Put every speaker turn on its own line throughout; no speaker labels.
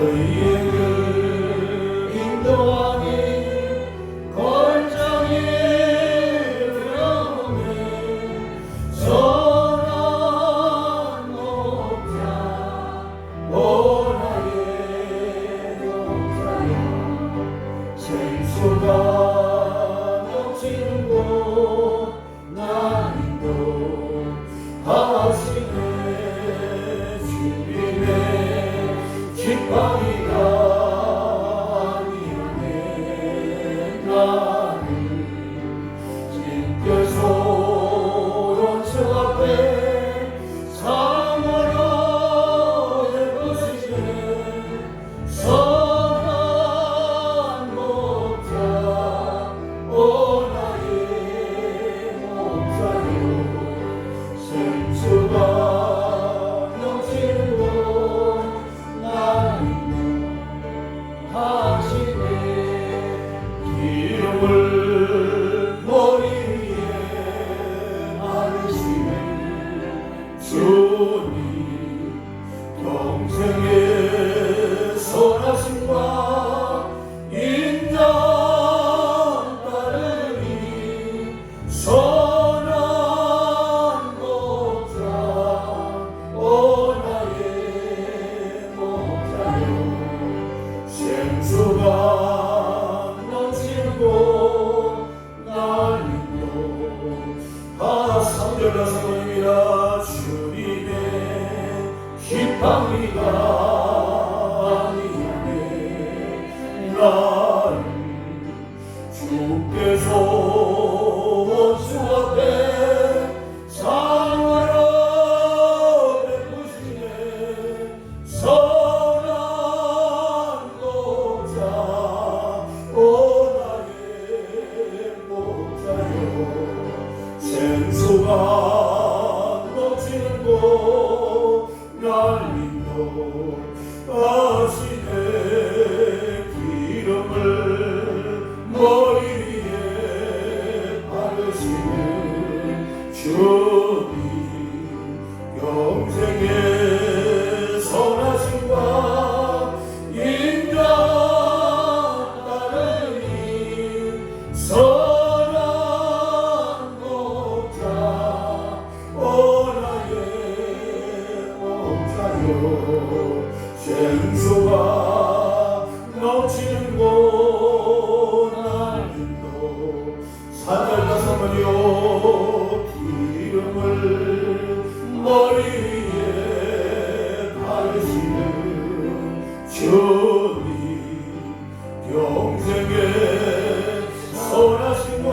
의의 길 인도하니 걸정이 두려움에 선한 목자 오나의 목자여 생수가 넘치는 곳 나인도 하시네 주님의 기뻐이가 아니하네 나를 집결소로 주 앞에 상하여 예쁘시네 선한 목자 오나의 목자여 생수가 넘치는 곳 나를 인도하시네 기름을 머리 위에 바르시네 주님 평생의 선하심과 인자 따르니 선한 목자 오나의 목자여 생수가 넘치는 곳 날 인도하시네 3절과 4절입니다 주님의 기뻐이가 아니하네 나를 주께서 주 앞에 상하여 베푸시네 선한 목자 오나의 목자여 생수가 넘치는 곳 날 인도하시네 기름을 머리 위에 바르시는 주님 영생의 선하심과 인자 따르니 선한 목자 오나의 목자여 생수가 넘치는 곳 날 인도 4절과 5절이요 기름을 머리 위에 바르시는 주님 평생의 선하심과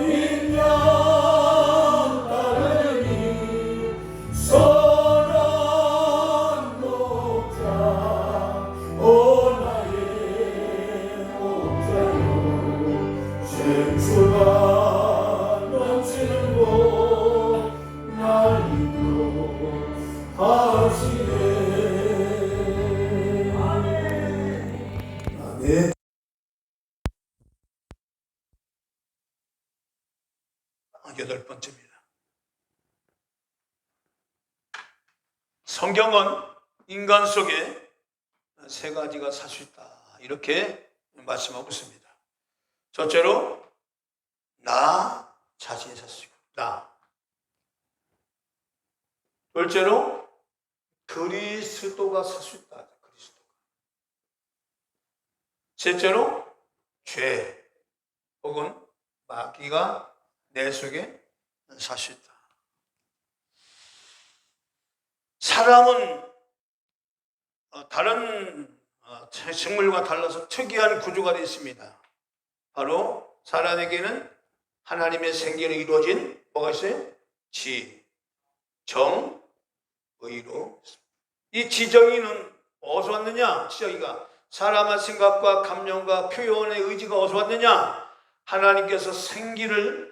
인자 따르니 선한 목자 오나의 목자여 생수가 넘치는 곳 날 인도하시네 아멘. 여덟 번째입니다. 성경은 인간 속에 세 가지가 살 수 있다 이렇게 말씀하고 있습니다. 첫째로 나 자신이 살 수 있고 나. 둘째로 그리스도가 살 수 있다. 그리스도가. 셋째로 죄 혹은 마귀가 내 속에 살 수 있다. 사람은 다른 생물과 달라서 특이한 구조가 되어 있습니다. 바로 사람에게는 하나님의 생기로 이루어진 뭐가 있어요? 지, 정, 의로. 이 지정의는 어디서 왔느냐? 지정의가 사람의 생각과 감정과 표현의 의지가 어디서 왔느냐? 하나님께서 생기를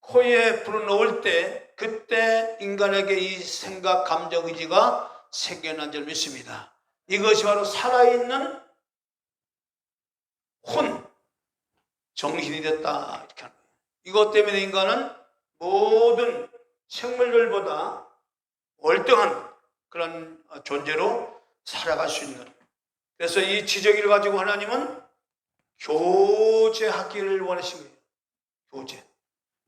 코에 불어넣을 때 그때 인간에게 이 생각, 감정, 의지가 생겨난 줄 믿습니다. 이것이 바로 살아있는 혼, 정신이 됐다 이렇게 하는 거예요. 이것 때문에 인간은 모든 생물들보다 월등한 그런 존재로 살아갈 수 있는 그래서 이 지정의를 가지고 하나님은 교제하기를 원하신 거예요.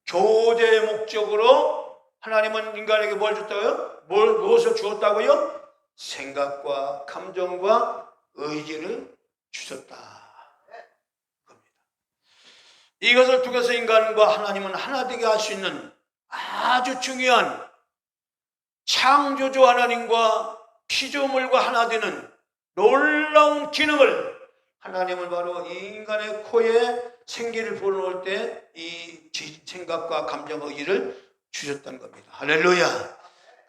교제의 목적으로 하나님은 인간에게 뭘 줬다고요? 무엇을 주었다고요? 생각과 감정과 의지를 주셨다. 이것을 통해서 인간과 하나님은 하나 되게 할 수 있는 아주 중요한 창조주 하나님과 피조물과 하나 되는 놀라운 기능을 하나님은 바로 인간의 코에 생기를 불어넣을 때 이 생각과 감정 의지를 주셨다는 겁니다. 할렐루야.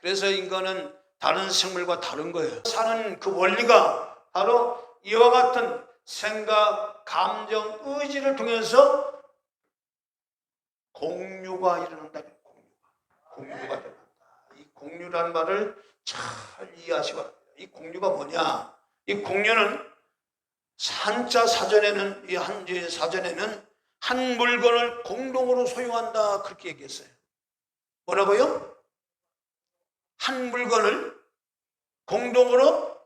그래서 인간은 다른 생물과 다른 거예요. 사는 그 원리가 바로 이와 같은 생각, 감정, 의지를 통해서 공유가 일어난다. 공유가 일어난다. 이 공유라는 말을 잘 이해하시기 바랍니다. 이 공유가 뭐냐? 이 공유는 한자 사전에는, 이 한자의 사전에는 한 물건을 공동으로 소유한다, 그렇게 얘기했어요. 뭐라고요? 한 물건을 공동으로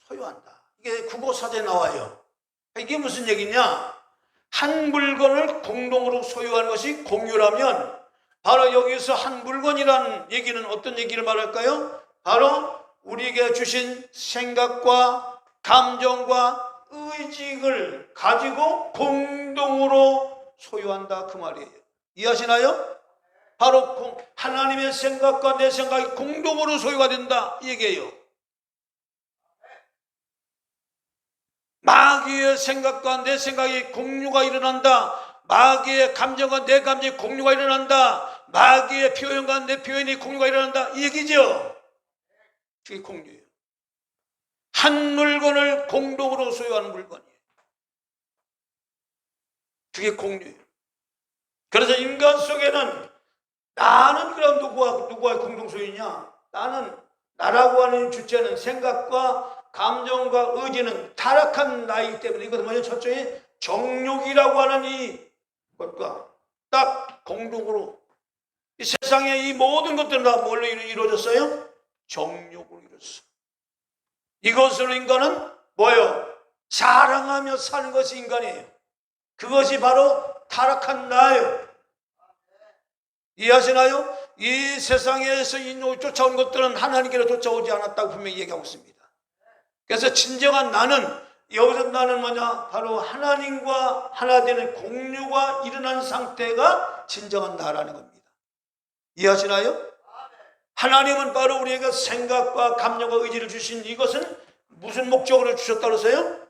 소유한다. 이게 국어사전에 나와요. 이게 무슨 얘기냐? 한 물건을 공동으로 소유하는 것이 공유라면 바로 여기서 한 물건이라는 얘기는 어떤 얘기를 말할까요? 바로 우리에게 주신 생각과 감정과 의식을 가지고 공동으로 소유한다, 그 말이에요. 이해하시나요? 바로 하나님의 생각과 내 생각이 공동으로 소유가 된다, 이 얘기예요. 마귀의 생각과 내 생각이 공유가 일어난다. 마귀의 감정과 내 감정이 공유가 일어난다. 마귀의 표현과 내 표현이 공유가 일어난다, 이 얘기죠. 그게 공유예요. 한 물건을 공동으로 소유하는 물건이에요. 그게 공유예요. 그래서 인간 속에는 나는 그럼 누구와 공동 소유냐? 나라고 하는 주체는 생각과 감정과 의지는 타락한 나이기 때문에 이것은 뭐냐? 첫째, 정욕이라고 하는 이것과 딱 공동으로 이 세상의 이 모든 것들은 다 뭘로 이루어졌어요? 정욕으로 이루어졌어요. 이것으로 인간은 뭐예요? 사랑하며 사는 것이 인간이에요. 그것이 바로 타락한 나예요. 이해하시나요? 이 세상에서 쫓아온 것들은 하나님께로 쫓아오지 않았다고 분명히 얘기하고 있습니다. 그래서 진정한 나는, 여기서 나는 뭐냐? 바로 하나님과 하나 되는 공유가 일어난 상태가 진정한 나라는 겁니다. 이해하시나요? 하나님은 바로 우리에게 생각과 감정과 의지를 주신 이것은 무슨 목적으로 주셨다고 그러세요?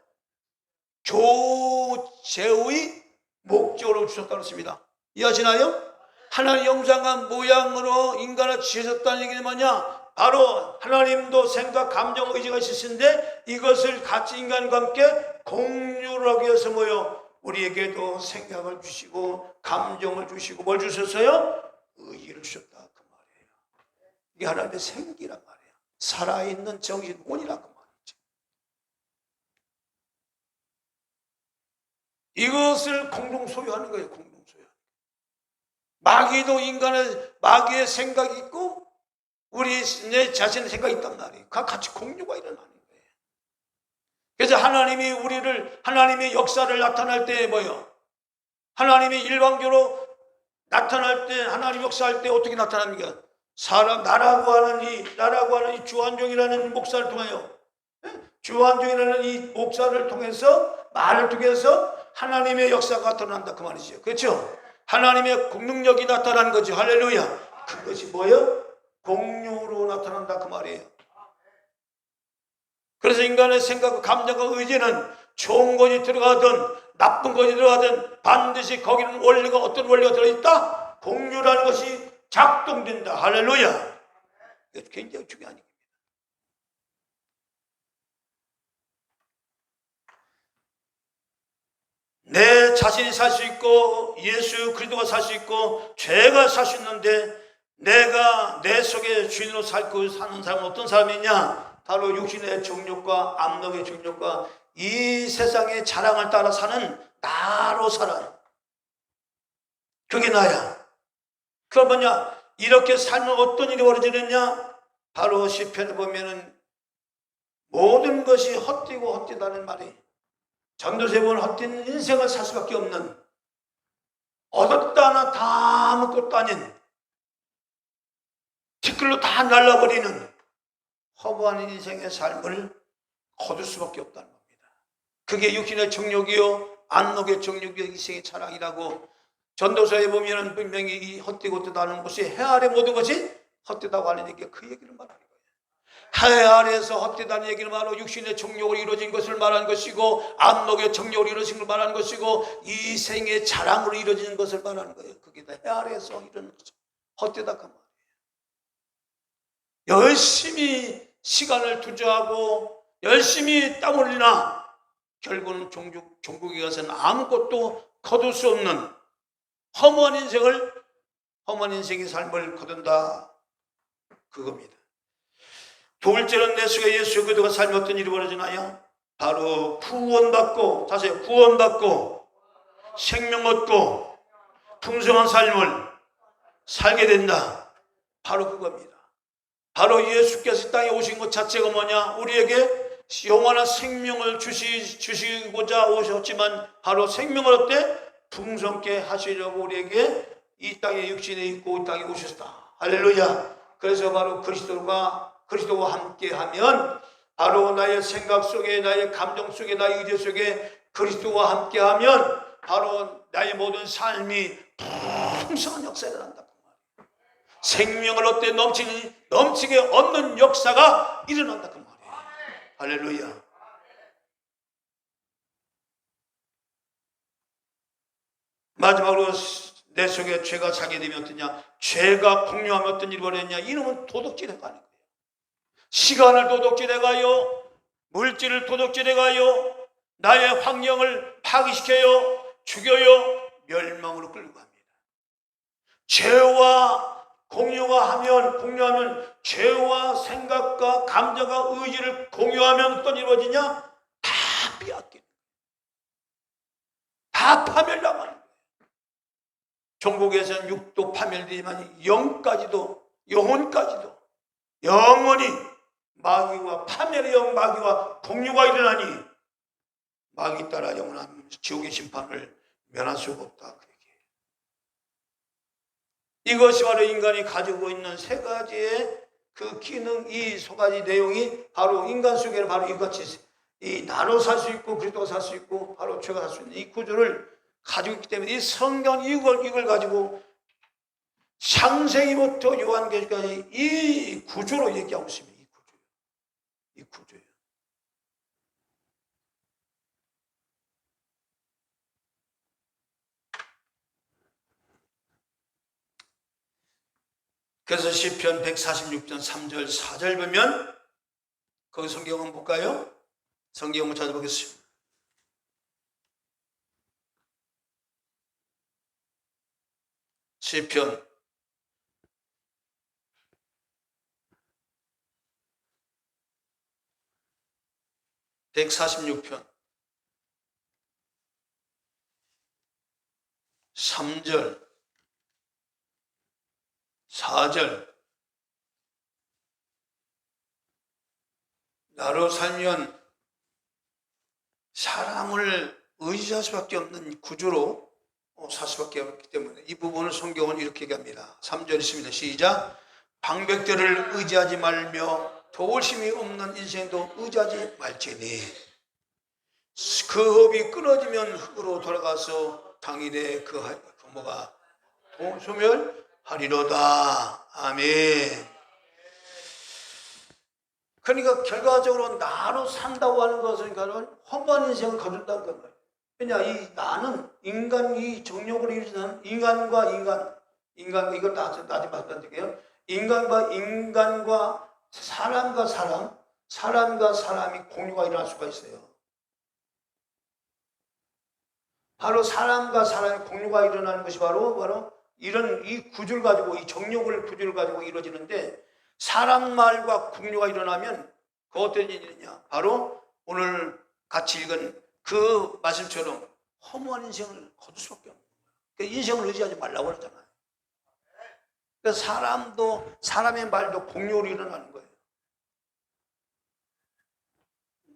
교제의 목적으로 주셨다고 했습니다. 이해하시나요? 하나님의 형상과 모양으로 인간을 지으셨다는 얘기는 뭐냐? 바로 하나님도 생각, 감정, 의지가 있으신데 이것을 같이 인간과 함께 공유를 하기 위해서 우리에게도 생각을 주시고 감정을 주시고 뭘 주셨어요? 의지를 주셨다, 그 말이에요. 이게 하나님의 생기란 말이에요. 살아있는 정신혼이란 그 말이죠. 이것을 공동 소유하는 거예요. 공동 소유. 마귀도 마귀의 생각이 있고 내 자신의 생각이 있단 말이에요. 같이 공유가 일어나는 거예요. 그래서 하나님의 역사를 나타날 때 하나님이 일방적으로 나타날 때, 하나님 역사할 때 어떻게 나타납니까? 나라고 하는 이 주한종이라는 목사를 통하여, 주한종이라는 이 목사를 통해서, 말을 통해서 하나님의 역사가 나타난다, 그 말이죠. 그렇죠? 하나님의 능력이 나타나는 거죠. 할렐루야. 그것이 공유로 나타난다, 그 말이에요. 그래서 인간의 생각과 감정과 의지는 좋은 것이 들어가든 나쁜 것이 들어가든 반드시 거기는 어떤 원리가 들어있다? 공유라는 것이 작동된다. 할렐루야. 이것도 굉장히 중요한 얘기입니다. 내 자신이 살 수 있고 예수 그리스도가 살 수 있고 죄가 살 수 있는데 내가 내 속에 주인으로 살고 사는 사람은 어떤 사람이냐? 바로 육신의 정욕과 암력의 정욕과 이 세상의 자랑을 따라 사는 나로 살아요. 그게 나야. 그럼 이렇게 살면 어떤 일이 벌어지느냐? 바로 시편을 보면은 모든 모든 것이 헛되고 헛되다는 말이 전도서에 보면 헛된 인생을 살 수밖에 없는, 얻었다 하나 다 아무것도 아닌, 티끌로 다 날라버리는 허무한 인생의 삶을 거둘 수밖에 없다는 겁니다. 그게 육신의 정욕이요 안목의 정욕이요 이생의 자랑이라고 전도서에 보면 분명히 이 헛되고 헛되다는 것이 해 아래 모든 것이 헛되다고 하는 얘기가 그 얘기를 말하는 거예요. 해 아래에서 헛되다는 얘기는 바로 육신의 정욕으로 이루어진 것을 말하는 것이고, 안목의 정욕으로 이루어진 것을 말하는 것이고, 이 생의 자랑으로 이루어지는 것을 말하는 거예요. 그게 다 해 아래에서 이런 헛되다 그 말이에요. 열심히 시간을 투자하고 열심히 땀 흘리나 결국은 종국에 가서는 아무것도 거둘 수 없는 허무한 인생의 삶을 거둔다 그겁니다. 두 번째는 내 속에 예수 그리스도가 삶이 어떤 일이 벌어지나요? 바로 구원받고, 다시 구원받고 생명 얻고 풍성한 삶을 살게 된다. 바로 그겁니다. 바로 예수께서 이 땅에 오신 것 자체가 뭐냐? 우리에게 영원한 생명을 주시고자 오셨지만, 바로 생명을 어때? 풍성케 하시려고 우리에게 이 땅에 육신에 있고 이 땅에 오셨다. 할렐루야. 그래서 바로 그리스도와 함께하면, 바로 나의 생각 속에, 나의 감정 속에, 나의 의지 속에 그리스도와 함께하면 바로 나의 모든 삶이 풍성한 역사가 일어난다. 생명을 얻되 넘치게 얻는 역사가 일어난다 그 말이에요. 할렐루야. 마지막으로 내 속에 죄가 자게 되면 어떠냐? 죄가 공유하면 어떤 일이 벌어졌냐? 이놈은 도둑질해 가는 거예요. 시간을 도둑질해 가요, 물질을 도둑질해 가요, 나의 환경을 파괴시켜요, 죽여요, 멸망으로 끌고 갑니다. 죄와 공유하면 죄와 생각과 감정과 의지를 공유하면 어떤 일이 벌어지냐? 다 빼앗기는, 다 파멸당하는 거예요. 종국에서는 육도 파멸되지만 영혼까지도 영원히 마귀와 파멸의 영, 마귀와 공유가 일어나니 마귀 따라 영원한 지옥의 심판을 면할 수가 없다. 이것이 바로 인간이 가지고 있는 세 가지의 그 기능, 이 세 가지 내용이 바로 인간 속에는 바로 이같이 나로 살 수 있고 그리스도가 살 수 있고 바로 죄가 살 수 있는 이 구조를 가지고 있기 때문에 이 성경 이걸 가지고 창세기부터 요한계시까지 이 구조로 얘기하고 있습니다. 이 구조예요. 그래서 시편 146편 3절 4절 보면, 거기 성경 한번 볼까요? 성경 한번 찾아보겠습니다. 시편 146편 3절 4절. 나로 살면 사람을 의지할 수밖에 없는 구조로 살 수밖에 없기 때문에 이 부분을 성경은 이렇게 얘기합니다. 3절 있습니다. 시작. 방백들을 의지하지 말며 도울 힘이 없는 인생도 의지하지 말지니 그 흡이 끊어지면 흙으로 돌아가서 당일에 그 부모가 소멸하리로다. 아멘. 그러니까 결과적으로 나로 산다고 하는 것은 허무한 인생을 거둔다는 거예요. 왜냐, 이 나는 이 정욕으로 이루어지는 인간과 이걸 나중에 말씀드릴게요. 인간과 사람과 사람이 공유가 일어날 수가 있어요. 바로 사람과 사람의 공유가 일어나는 것이 바로 이런 이 구조를 가지고, 이 정욕을 구조를 가지고 이루어지는데, 사람 말과 공유가 일어나면 그 어떤 일이냐? 바로 오늘 같이 읽은 그 말씀처럼 허무한 인생을 거둘 수밖에 없는 거예요. 그러니까 인생을 의지하지 말라고 그러잖아요. 그러니까 사람의 말도 공유로 일어나는 거예요.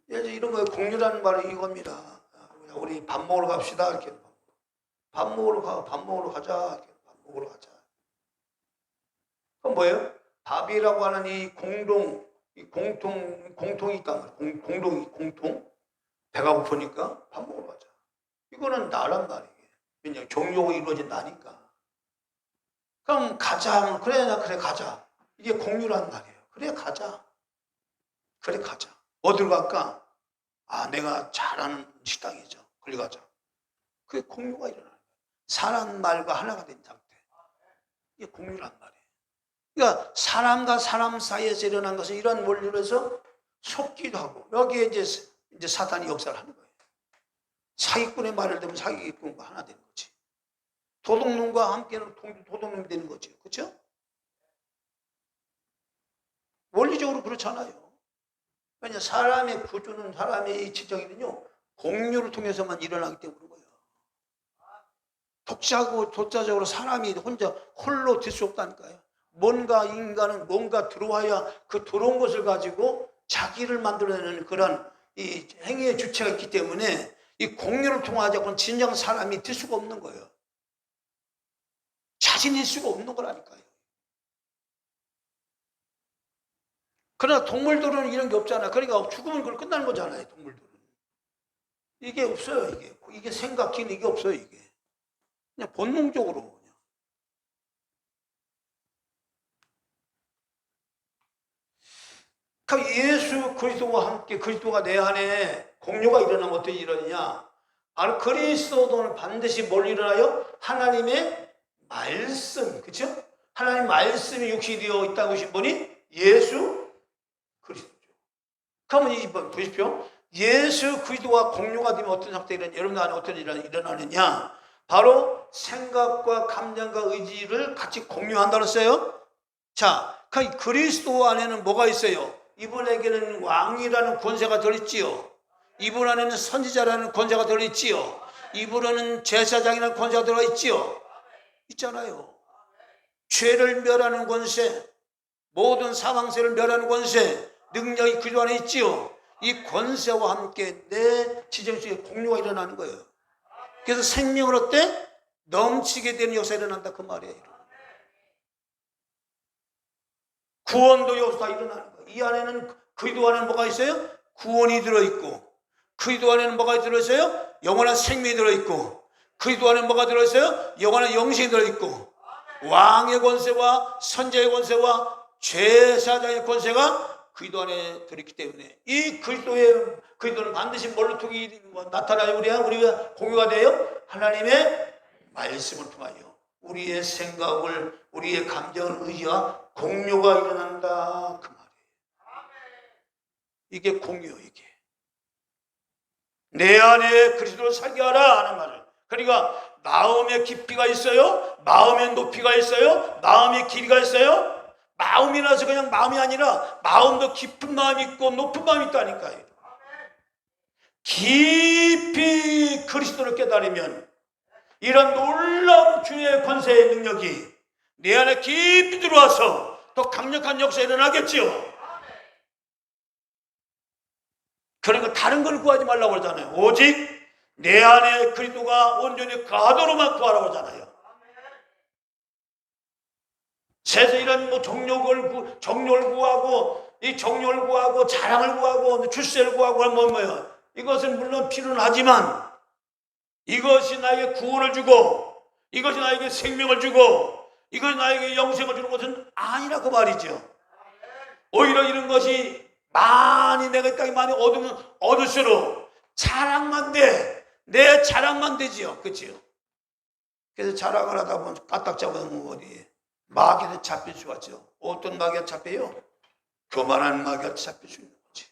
이제 이런 거 공유라는 말이 이겁니다. 우리 밥 먹으러 갑시다. 이렇게 밥 먹으러 가자. 이렇게 밥 먹으러 가자. 그건 뭐예요? 밥이라고 하는 이 공통이 있단 말이에요. 공통. 배가 고프니까 밥 먹으러 가자. 이거는 나란 말이에요. 왜냐면 종교가 이루어진다니까. 그럼 가자. 그래 가자. 이게 공유란 말이에요. 그래 가자. 어디로 갈까? 내가 잘 아는 식당이죠. 거기 가자. 그게 공유가 일어나는 거예요. 사람 말과 하나가 된 상태. 이게 공유란 말이에요. 그러니까 사람과 사람 사이에서 일어난 것은 이런 원리로 해서 속기도 하고, 여기에 이제 사탄이 역사를 하는 거예요. 사기꾼의 말을 들으면 사기꾼과 하나 되는 거지. 도둑놈과 함께는 도둑놈이 되는 거지. 그렇죠? 원리적으로 그렇잖아요. 왜냐, 사람의 구조는, 사람의 이 지정이는요, 공유를 통해서만 일어나기 때문에 그런 거예요. 독자적으로 사람이 혼자 홀로 될 수 없다니까요. 인간은 뭔가 들어와야 그 들어온 것을 가지고 자기를 만들어내는 그런 이 행위의 주체가 있기 때문에 이 공유를 통하지 않고는 진정 사람이 될 수가 없는 거예요. 자신일 수가 없는 거라니까요. 그러나 동물들은 이런 게 없잖아요. 그러니까 죽으면 그걸 끝나는 거잖아요. 동물들은. 이게 없어요. 이게 생각기는 이게 없어요. 이게 그냥 본능적으로 그냥. 그러니까 예수 그리스도와 함께 그리스도가 내 안에 공유가 일어나면 어떻게 일어나냐? 바로 그리스도는 반드시 뭘 일어나요? 하나님의 말씀, 그렇죠? 하나님 말씀이 육신이 되어 있다고 하신 분이 예수 그리스도죠. 그러면 이번 보십시오. 예수 그리스도와 공유가 되면 어떤 상태가 일어나냐? 여러분 안에 어떤 일이 일어나느냐? 바로 생각과 감정과 의지를 같이 공유한다고 했어요. 자, 그리스도 안에는 뭐가 있어요? 이분에게는 왕이라는 권세가 들어있지요. 이분 안에는 선지자라는 권세가 들어있지요. 이분은 제사장이라는 권세가 들어있지요. 있잖아요. 죄를 멸하는 권세, 모든 사망세를 멸하는 권세, 능력이 그리스도 안에 있지요. 이 권세와 함께 내 지정 속에 공유가 일어나는 거예요. 그래서 생명을 어때? 넘치게 되는 역사가 일어난다 그 말이에요. 구원도 여기서 다 일어나는 거예요. 이 안에는 그리스도 안에는 뭐가 있어요? 구원이 들어있고, 그리스도 안에는 뭐가 들어있어요? 영원한 생명이 들어있고, 그리스도 안에는 뭐가 들어있어요? 영원한 영생이 들어있고, 왕의 권세와 선지자의 권세와 제사장의 권세가 그리스도 안에 들어있기 때문에 이 그리스도는 반드시 뭘로 통이 나타나요? 우리가 공유가 돼요? 하나님의 말씀을 통하여 우리의 생각을, 우리의 감정을, 의지와 공유가 일어난다 그 말이에요. 이게 공유예요. 이게 내 안에 그리스도를 살게 하라 하는 말을. 그러니까 마음의 깊이가 있어요. 마음의 높이가 있어요. 마음의 길이가 있어요. 마음이라서 그냥 마음이 아니라 마음도 깊은 마음이 있고 높은 마음이 있다니까요. 깊이 그리스도를 깨달으면 이런 놀라운 주의 권세의 능력이 내 안에 깊이 들어와서 더 강력한 역사가 일어나겠지요. 그러니까 다른 걸 구하지 말라고 그러잖아요. 오직 내 안에 그리스도가 온전히 거하도록만 구하라고 그러잖아요. 세상 이런 정욕을 구하고, 이 정욕을 구하고, 자랑을 구하고, 출세를 구하고 하면 뭐예요? 이것은 물론 필요는 하지만 이것이 나에게 구원을 주고, 이것이 나에게 생명을 주고, 이것이 나에게 영생을 주는 것은 아니라고 말이죠. 오히려 이런 것이 많이 내가 이 땅에 많이 얻으면 얻을수록 자랑만 돼. 내 자랑만 되지요. 그렇지요? 그래서 자랑을 하다 보면 까딱 잡아놓은 거니 마귀한테 잡힐 수가 있죠. 어떤 마귀가 잡혀요? 교만한 마귀가 잡힐 수 있는 거지.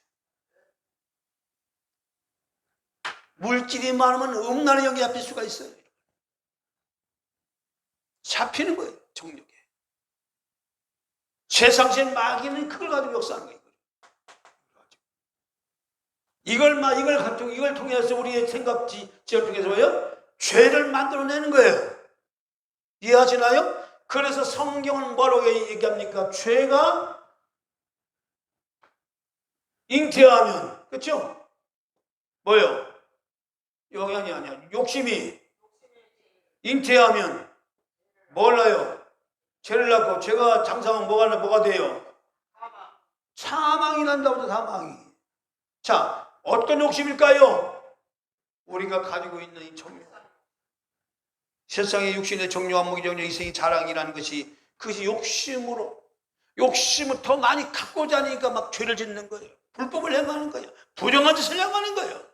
물질이 많으면 음란의 영이 잡힐 수가 있어요. 잡히는 거예요. 정력에. 세상신 마귀는 그걸 가지고 역사하는 거예요. 이걸 통해서 우리의 생각 지혜를 통해서 뭐예요? 죄를 만들어내는 거예요. 이해하시나요? 그래서 성경은 뭐라고 얘기합니까? 죄가 잉태하면, 그렇죠? 뭐요? 영향이 아니야. 욕심이 잉태하면 몰라요. 죄를 낳고 죄가 장사하면 뭐가 돼요? 사망이 난다고. 사망이. 자, 어떤 욕심일까요? 우리가 가지고 있는 이 종료. 세상의 육신의 종료와 무기종료 이생의 자랑이라는 것이 그것이 욕심을 더 많이 갖고자 하니까 막 죄를 짓는 거예요. 불법을 행하는 거예요. 부정한 짓을 행하는 거예요.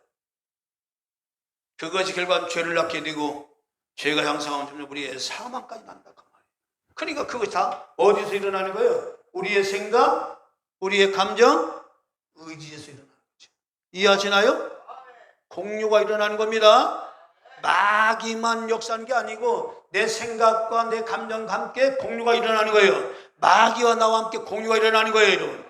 그것이 결과는 죄를 낳게 되고 죄가 향상하면 점점 우리의 사망까지 난다 그 말이에요. 그러니까 그것이 다 어디서 일어나는 거예요? 우리의 생각, 우리의 감정, 의지에서 일어나는 거죠. 이해하시나요? 공유가 일어나는 겁니다. 마귀만 역사하는 게 아니고 내 생각과 내 감정과 함께 공유가 일어나는 거예요. 마귀와 나와 함께 공유가 일어나는 거예요, 여러분.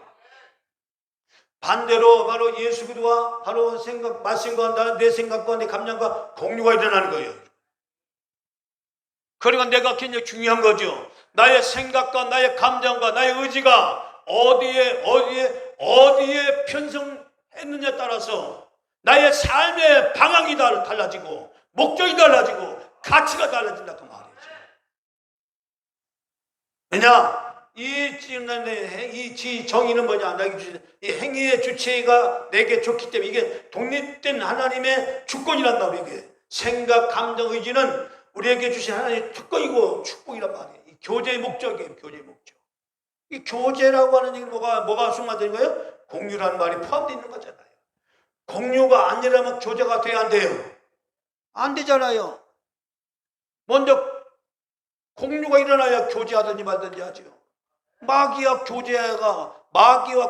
반대로 바로 예수 그리스도와 바로 말씀과 내 생각과 내 감정과 공유가 일어나는 거예요. 그러니까 내가 굉장히 중요한 거죠. 나의 생각과 나의 감정과 나의 의지가 어디에 편성했느냐에 따라서 나의 삶의 방향이 달라지고 목적이 달라지고 가치가 달라진다 그 말이죠. 왜냐? 이 정의는 뭐냐? 이 행위의 주체가 내게 좋기 때문에 이게 독립된 하나님의 주권이란다. 우리에게 생각, 감정, 의지는 우리에게 주신 하나님의 특권이고 축복이란 말이에요. 이 교제의 목적이에요. 교제의 목적. 이 교제라고 하는 얘기는 뭐가 숨어있는 거예요? 공유라는 말이 포함되어 있는 거잖아요. 공유가 아니라면 교제가 돼야 안 돼요. 안 되잖아요. 먼저 공유가 일어나야 교제하든지 말든지 하죠. 마귀와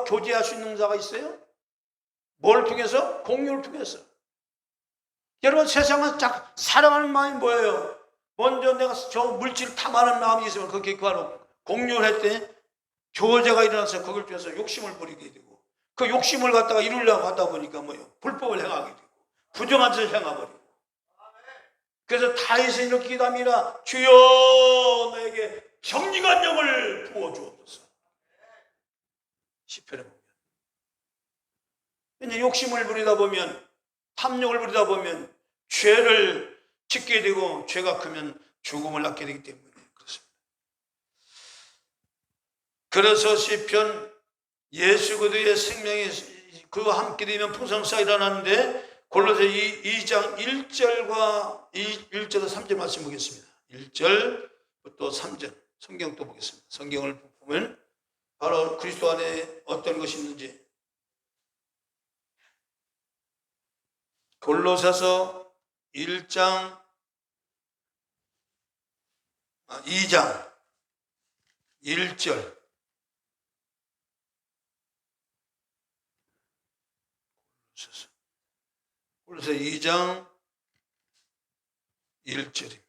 교제할 수 있는 자가 있어요? 뭘 통해서? 공유를 통해서. 여러분 세상은 사랑하는 마음이 뭐예요? 먼저 내가 저 물질을 탐하는 마음이 있으면 그게 바로 공유를 할 때 교제가 일어나서 그걸 통해서 욕심을 부리게 되고 그 욕심을 갖다가 이루려고 하다 보니까 뭐예요? 불법을 행하게 되고 부정한 짓을 행해버리고. 그래서 다윗은 이렇게 기도합니다. 주여 나에게 정직한 영을 부어주옵소서. 시편에 보면 이제 욕심을 부리다 보면 탐욕을 부리다 보면 죄를 짓게 되고 죄가 크면 죽음을 낳게 되기 때문에 그렇습니다. 그래서 시편 예수 그리스도의 생명이 그와 함께 되면 풍성사가 일어나는데 골로새 2장 1절과 1절에서 3절 말씀 보겠습니다. 1절부터 3절 성경 또 보겠습니다. 성경을 보면 바로 그리스도 안에 어떤 것이 있는지 골로새서 2장 1절 골로새 2장 1절입니다.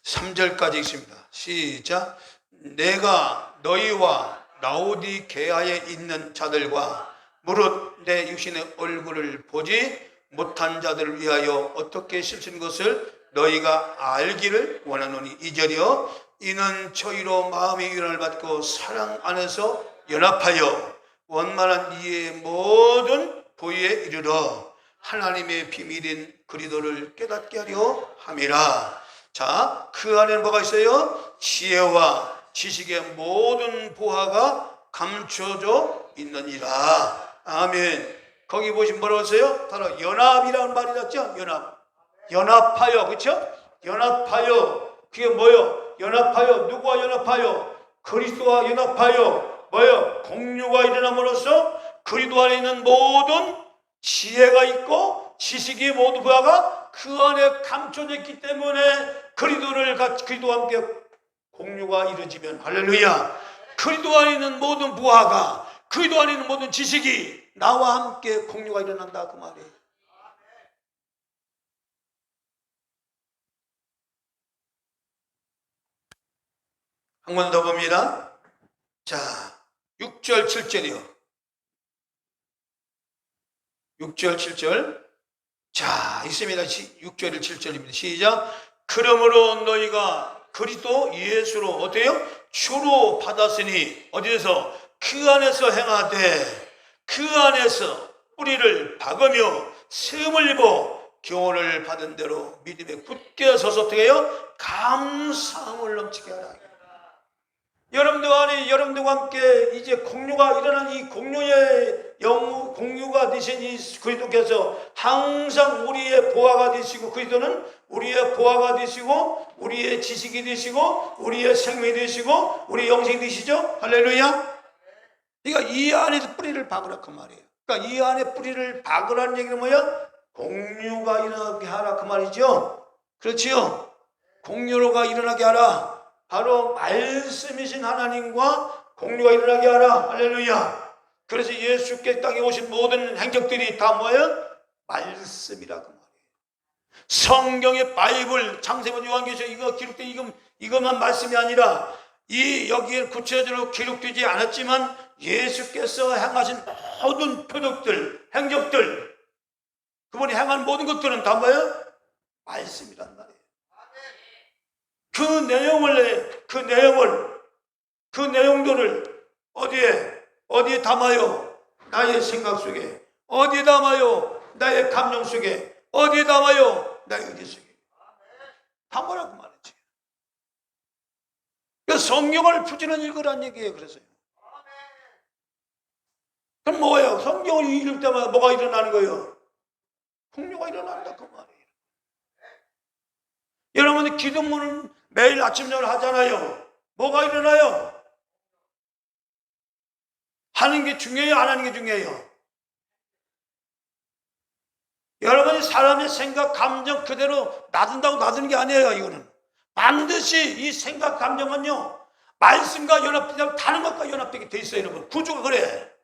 3절까지 있습니다. 시작. 내가 너희와 라오디게아에 있는 자들과 무릇 내 육신의 얼굴을 보지 못한 자들을 위하여 어떻게 실수는 것을 너희가 알기를 원하노니 2절이요. 이는 저희로 마음의 위로를 받고 사랑 안에서 연합하여 원만한 이의 모든 부위에 이르러 하나님의 비밀인 그리스도를 깨닫게 하려 함이라. 자, 그 안에는 뭐가 있어요? 지혜와 지식의 모든 보화가 감춰져 있느니라. 아멘. 거기 보시면 뭐라고 했어요? 바로 연합이라는 말이 났죠? 연합하여. 그렇죠? 연합하여. 그게 뭐요? 연합하여. 누구와 연합하여? 그리스도와 연합하여. 뭐요? 공유가 일어남으로써 그리스도 안에 있는 모든 지혜가 있고 지식의 모든 부하가 그 안에 감춰져 있기 때문에 그리스도와 함께 공유가 이루어지면 할렐루야. 그리스도 안에 있는 모든 부하가 그리스도 안에 있는 모든 지식이 나와 함께 공유가 일어난다 그 말이에요. 한 번 더 봅니다. 자, 6절 7절이요. 6절 7절. 자, 있습니다. 6절 7절입니다. 시작. 그러므로 너희가 그리스도 예수로 어때요? 주로 받았으니 어디에서? 그 안에서 행하되 그 안에서 뿌리를 박으며 세움을 입어 교훈을 받은 대로 믿음에 굳게 서서 어떻게 해요? 감사함을 넘치게 하라. 여러분들 안에 여러분들과 함께 이제 공유가 일어난 이 공유의 공유가 되신 이 그리스도께서 항상 우리의 보화가 되시고, 그리스도는 우리의 보화가 되시고 우리의 지식이 되시고 우리의 생명이 되시고 우리의 영생이 되시죠. 할렐루야. 그러니까 이 안에서 뿌리를 박으라 그 말이에요. 그러니까 이 안에 뿌리를 박으라는 얘기는 뭐야? 공유가 일어나게 하라 그 말이죠. 그렇지요. 공유가 일어나게 하라. 바로 말씀이신 하나님과 공유가 일어나게 하라. 할렐루야. 그래서 예수께 땅에 오신 모든 행적들이 다 뭐예요? 말씀이라 그 말이에요. 성경의 바이블 창세부터 요한계시록 이거 기록된 이것만 말씀이 아니라 여기에 구체적으로 기록되지 않았지만 예수께서 행하신 모든 표적들, 행적들, 그분이 행한 모든 것들은 다 뭐예요? 말씀이란 말이에요. 그 내용들을 어디에 담아요? 나의 생각 속에. 어디에 담아요? 나의 감정 속에. 어디에 담아요? 나의 의지 속에. 담으라고 말했지. 그래서 성경을 부지런히 읽으란 얘기예요. 그래서요. 그럼 뭐예요? 성경을 읽을 때마다 뭐가 일어나는 거예요? 풍요가 일어난다 그 말이에요. 여러분 기도문은 매일 아침 저녁 하잖아요. 뭐가 일어나요? 하는 게 중요해요? 안 하는 게 중요해요? 여러분이 사람의 생각, 감정 그대로 놔둔다고 놔두는 게 아니에요. 이거는 반드시 이 생각, 감정은요 말씀과 연합되면 다른 것과 연합되게 돼 있어요. 여러분 구조가 그래.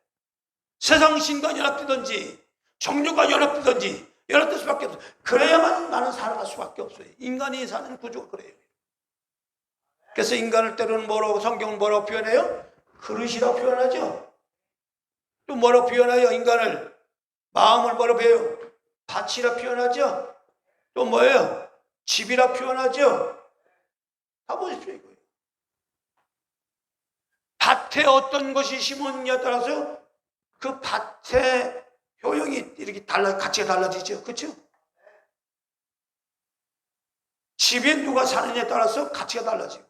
세상신과 연합되든지 종교가 연합되든지 연합될 수밖에 없어요. 그래야만 나는 살아갈 수밖에 없어요. 인간이 사는 구조가 그래요. 그래서 인간을 때로는 뭐라고, 성경은 뭐라고 표현해요? 그릇이라고 표현하죠. 또 뭐라고 표현해요? 인간을 마음을 뭐라고 표현해요? 밭이라 표현하죠. 또 뭐예요? 집이라 표현하죠. 다 보십시오. 이거예요. 밭에 어떤 것이 심었느냐에 따라서 그 밭의 효용이 이렇게 가치가 달라지죠. 그렇죠? 집에 누가 사느냐에 따라서 가치가 달라지고,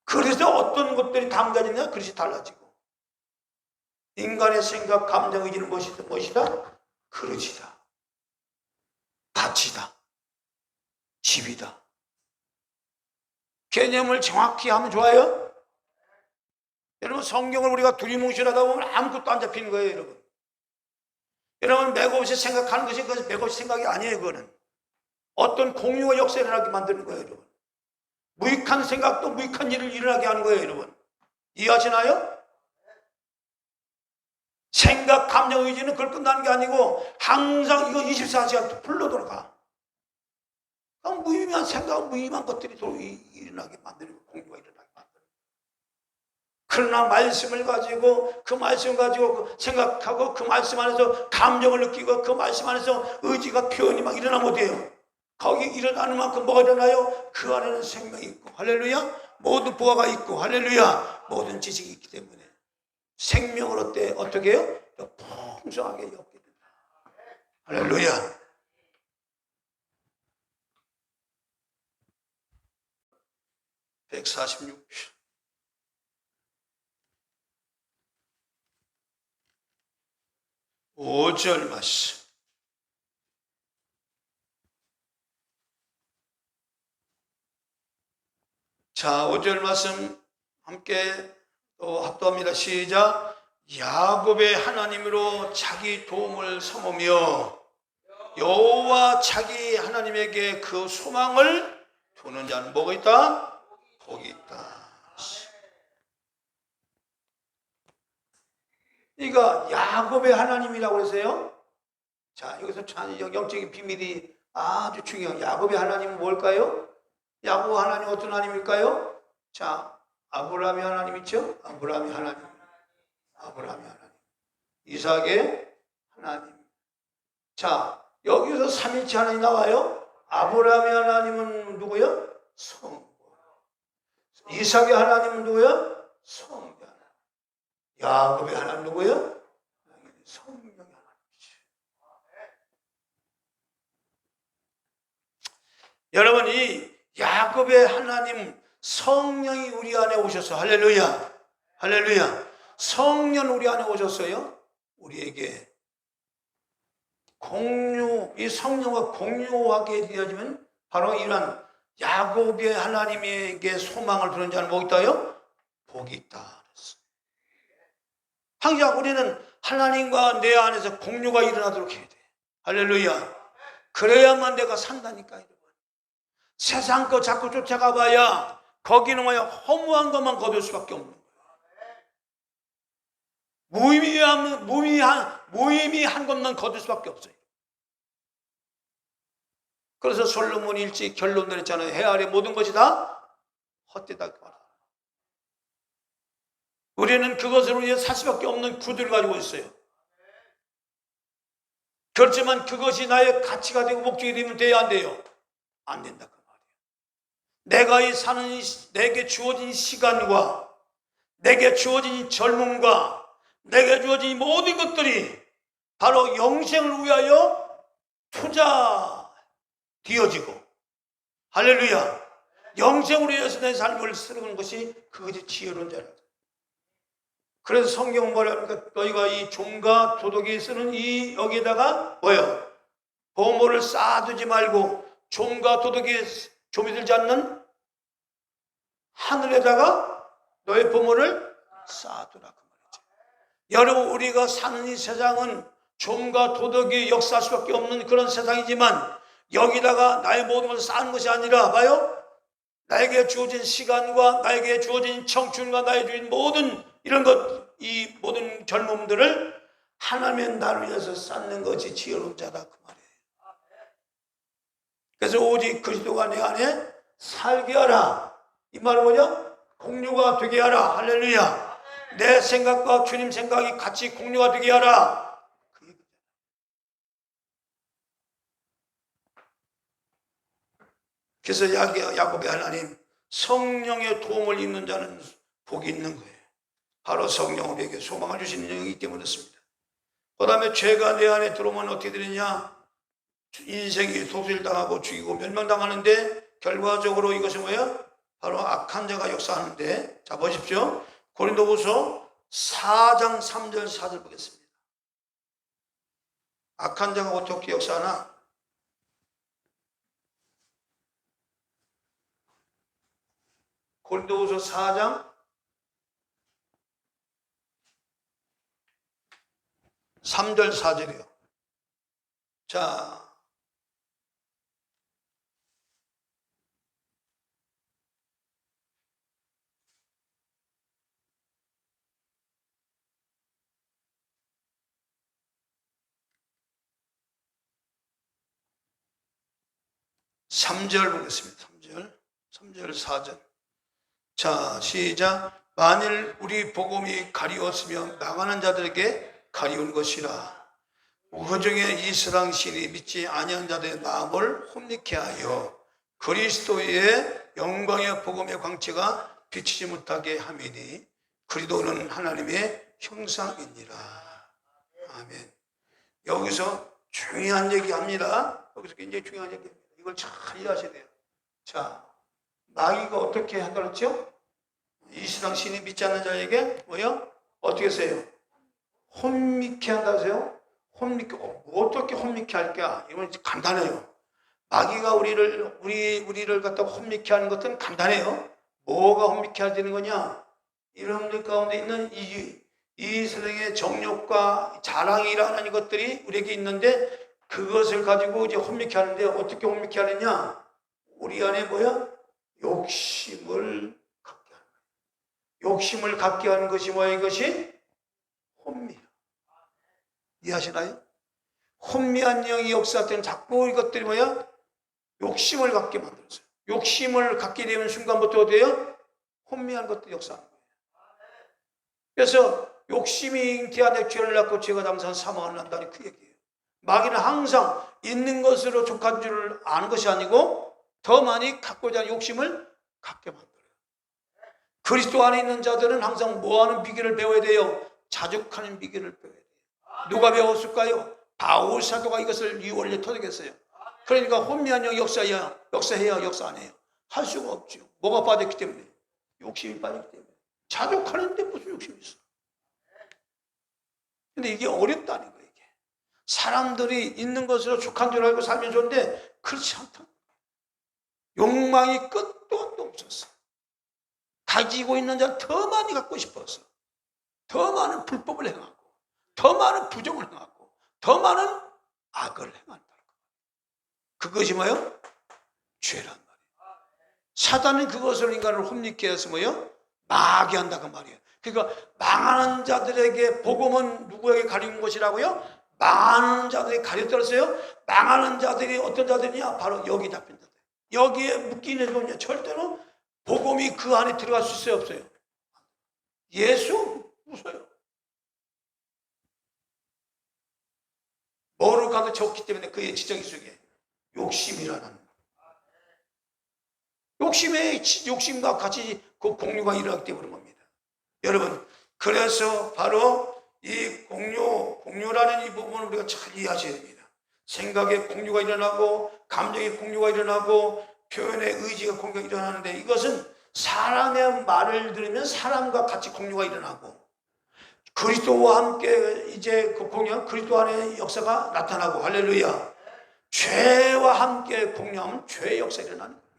그래서 어떤 것들이 담겨지느냐 그릇이 달라지고, 인간의 생각, 감정, 의지는 무엇이다? 그릇이다, 밭이다, 집이다. 개념을 정확히 하면 좋아요. 여러분 성경을 우리가 두리뭉실하다 보면 아무것도 안 잡히는 거예요. 여러분 맥없이 생각하는 것이 그것이 맥없이 생각이 아니에요. 그거는 어떤 공유와 역사를 일어나게 만드는 거예요. 여러분 무익한 생각도 무익한 일을 일어나게 하는 거예요. 여러분 이해하시나요? 생각, 감정, 의지는 그걸 끝나는 게 아니고 항상 이거 24시간 풀로 돌아가. 무의미한 생각, 무의미한 것들이 일어나게 만드는 거예요. 공유가 일어나게 만드는 거예요. 그러나 말씀을 가지고 그 말씀을 가지고 생각하고 그 말씀 안에서 감정을 느끼고 그 말씀 안에서 의지가 표현이 막 일어나면 어때요? 거기 일어나는 만큼 뭐가 일어나요? 그 안에는 생명이 있고, 할렐루야, 모든 보화가 있고, 할렐루야, 모든 지식이 있기 때문에 생명을 어떻게 해요? 풍성하게 엮게 된다. 할렐루야. (146편) 5절 말씀. 자, 5절 말씀 함께 또 합독합니다. 시작. 야곱의 하나님으로 자기 도움을 삼으며 여호와 자기 하나님에게 그 소망을 두는 자는 뭐가 있다? 복이 있다. 그러니까 야곱의 하나님이라고 해서요. 자, 여기서 영적인 비밀이 아주 중요해요. 야곱의 하나님은 뭘까요? 야곱 하나님 어떤 하나님일까요? 자, 아브라함의 하나님 있죠? 아브라함의 하나님, 아브라함의 하나님, 이삭의 하나님. 자, 여기서 삼일체 하나님 나와요. 아브라함의 하나님은 누구요? 성부. 이삭의 하나님은 누구야? 성령 하나님. 야곱의 하나님 누구야? 성령의 하나님이지. 여러분, 이 야곱의 하나님 성령이 우리 안에 오셔서, 할렐루야, 할렐루야, 성령 우리 안에 오셨어요. 우리에게 이 성령과 공유하게 되어지면 바로 이러한 야곱의 하나님에게 소망을 두는 자는 뭐 있다요? 복이 있다. 항상 우리는 하나님과 내 안에서 공유가 일어나도록 해야 돼. 할렐루야. 그래야만 내가 산다니까. 여러분. 세상 거 자꾸 쫓아가 봐야 거기는 뭐야? 허무한 것만 거둘 수밖에 없는 거야. 무의미한 것만 거둘 수밖에 없어요. 그래서 솔로몬이 일찍 결론 내렸잖아요. 해 아래 모든 것이 다 헛되다. 우리는 그것으로 위해 살 수밖에 없는 구두를 가지고 있어요. 그렇지만 그것이 나의 가치가 되고 목적이 되면 돼야 안 돼요? 안 된다 그 말이에요. 내게 주어진 시간과 내게 주어진 젊음과 내게 주어진 모든 것들이 바로 영생을 위하여 투자되어지고, 할렐루야, 영생을 위해서 내 삶을 쓰는 것이 그것이 지혜로운 자라. 그래서 성경은 뭐라 합니까? 너희가 이 종과 도둑이 쓰는 이 여기에다가 뭐예요? 보물을 쌓아두지 말고 종과 도둑이 좀이 들지 않는 하늘에다가 너의 보물을 쌓아두라 그 말이죠. 여러분, 우리가 사는 이 세상은 종과 도둑이 역사할 수밖에 없는 그런 세상이지만 여기다가 나의 모든 것을 쌓는 것이 아니라 봐요, 나에게 주어진 시간과 나에게 주어진 청춘과 나에게 주어진 모든 이런 것, 이 모든 젊음들을 하나님의 나를 위해서 쌓는 것이 지혜로운 자다 그 말이에요. 그래서 오직 그리스도가 내 안에 살게 하라. 이 말은 뭐냐? 공유가 되게 하라. 할렐루야. 내 생각과 주님 생각이 같이 공유가 되게 하라. 그래서 야곱의 하나님 성령의 도움을 입는 자는 복이 있는 거예요. 바로 성령 우리에게 소망을 주시는 영이기 때문에 그렇습니다. 그 다음에 죄가 내 안에 들어오면 어떻게 되느냐? 인생이 도둑질당하고 죽이고 멸망당하는데 결과적으로 이것이 뭐예요? 바로 악한 자가 역사하는데, 자 보십시오. 고린도후서 4장 3절 4절 보겠습니다. 악한 자가 어떻게 역사하나? 고린도후서 4장 3절 4절이요. 자, 삼절 보겠습니다. 3절 4절. 자, 시작. 만일 우리 복음이 가리웠으며 나가는 자들에게 가리운 것이라. 그 중에 이 세상 신이 믿지 아니한 자들의 마음을 혼미케 하여 그리스도의 영광의 복음의 광채가 비치지 못하게 함이니 그리스도는 하나님의 형상이니라. 아멘. 여기서 중요한 얘기합니다. 여기서 굉장히 중요한 얘기입니다. 이걸 잘 이해하셔야 돼요. 자, 마귀가 어떻게 하더랬죠? 이 세상 신이 믿지 않는 자에게 뭐요? 어떻게 했어요? 혼미케 한다세요? 혼미케, 어떻게 혼미케 할까? 이건 간단해요. 마귀가 우리를 갖다가 혼미케 하는 것은 간단해요. 뭐가 혼미케 되는 거냐? 여러분들 가운데 있는 이 세상의 정욕과 자랑이 일어나는 것들이 우리에게 있는데 그것을 가지고 이제 혼미케 하는데 어떻게 혼미케 하느냐? 우리 안에 뭐야? 욕심을 갖게 하는 거예요. 욕심을 갖게 하는 것이 뭐야? 이것이 혼미야. 이해하시나요? 혼미한 영이 역사할 때는 자꾸 이것들이 뭐야? 욕심을 갖게 만들었어요. 욕심을 갖게 되는 순간부터 어때요? 혼미한 것들이 역사하는 거예요. 그래서 욕심이 잉태하되 죄를 낳고 죄가 장사한 사망을 난다니 그 얘기예요. 마귀는 항상 있는 것으로 족한 줄을 아는 것이 아니고 더 많이 갖고자 하는 욕심을 갖게 만들어요. 그리스도 안에 있는 자들은 항상 뭐하는 비결을 배워야 돼요? 자족하는 비결을 배워야 돼요. 누가 배웠을까요? 바울 사도가 이것을 이 원리 터득했어요. 그러니까 혼미한 역사해야 역사 안 해요. 할 수가 없죠. 뭐가 빠졌기 때문에? 욕심이 빠졌기 때문에. 자족하는데 무슨 욕심이 있어? 근데 이게 어렵다는 거예요. 이게. 사람들이 있는 것으로 족한 줄 알고 살면 좋은데 그렇지 않다. 욕망이 끝도 한도 없었어. 가지고 있는 자는 더 많이 갖고 싶어서 더 많은 불법을 행하고 더 많은 부정을 행하고 더 많은 악을 행한다. 그것이 뭐예요? 죄란 말이에요. 사단은 그것으로 인간을 혼미케 해서 뭐예요? 마귀 한다 그 말이에요. 그러니까 망하는 자들에게 복음은 누구에게 가리는 것이라고요? 망하는 자들이 가려들었어요. 망하는 자들이 어떤 자들이냐? 바로 여기 잡힌 자들. 여기에 묶이는 거냐? 절대로 복음이 그 안에 들어갈 수 있어요, 없어요? 예수 무서워요. 뭐로 가도 적기 때문에 그의 지적이 속에 욕심이라는 욕심과 같이 그 공유가 일어나기 때문에 그런 겁니다. 여러분, 그래서 바로 이 공유라는 이 부분을 우리가 잘 이해하셔야 됩니다. 생각의 공유가 일어나고 감정의 공유가 일어나고 표현의 의지가 공유가 일어나는데 이것은 사람의 말을 들으면 사람과 같이 공유가 일어나고 그리스도와 함께 이제 그 공유, 그리스도 안에 역사가 나타나고 할렐루야. 죄와 함께 공유하면 죄의 역사가 일어나는 겁니다.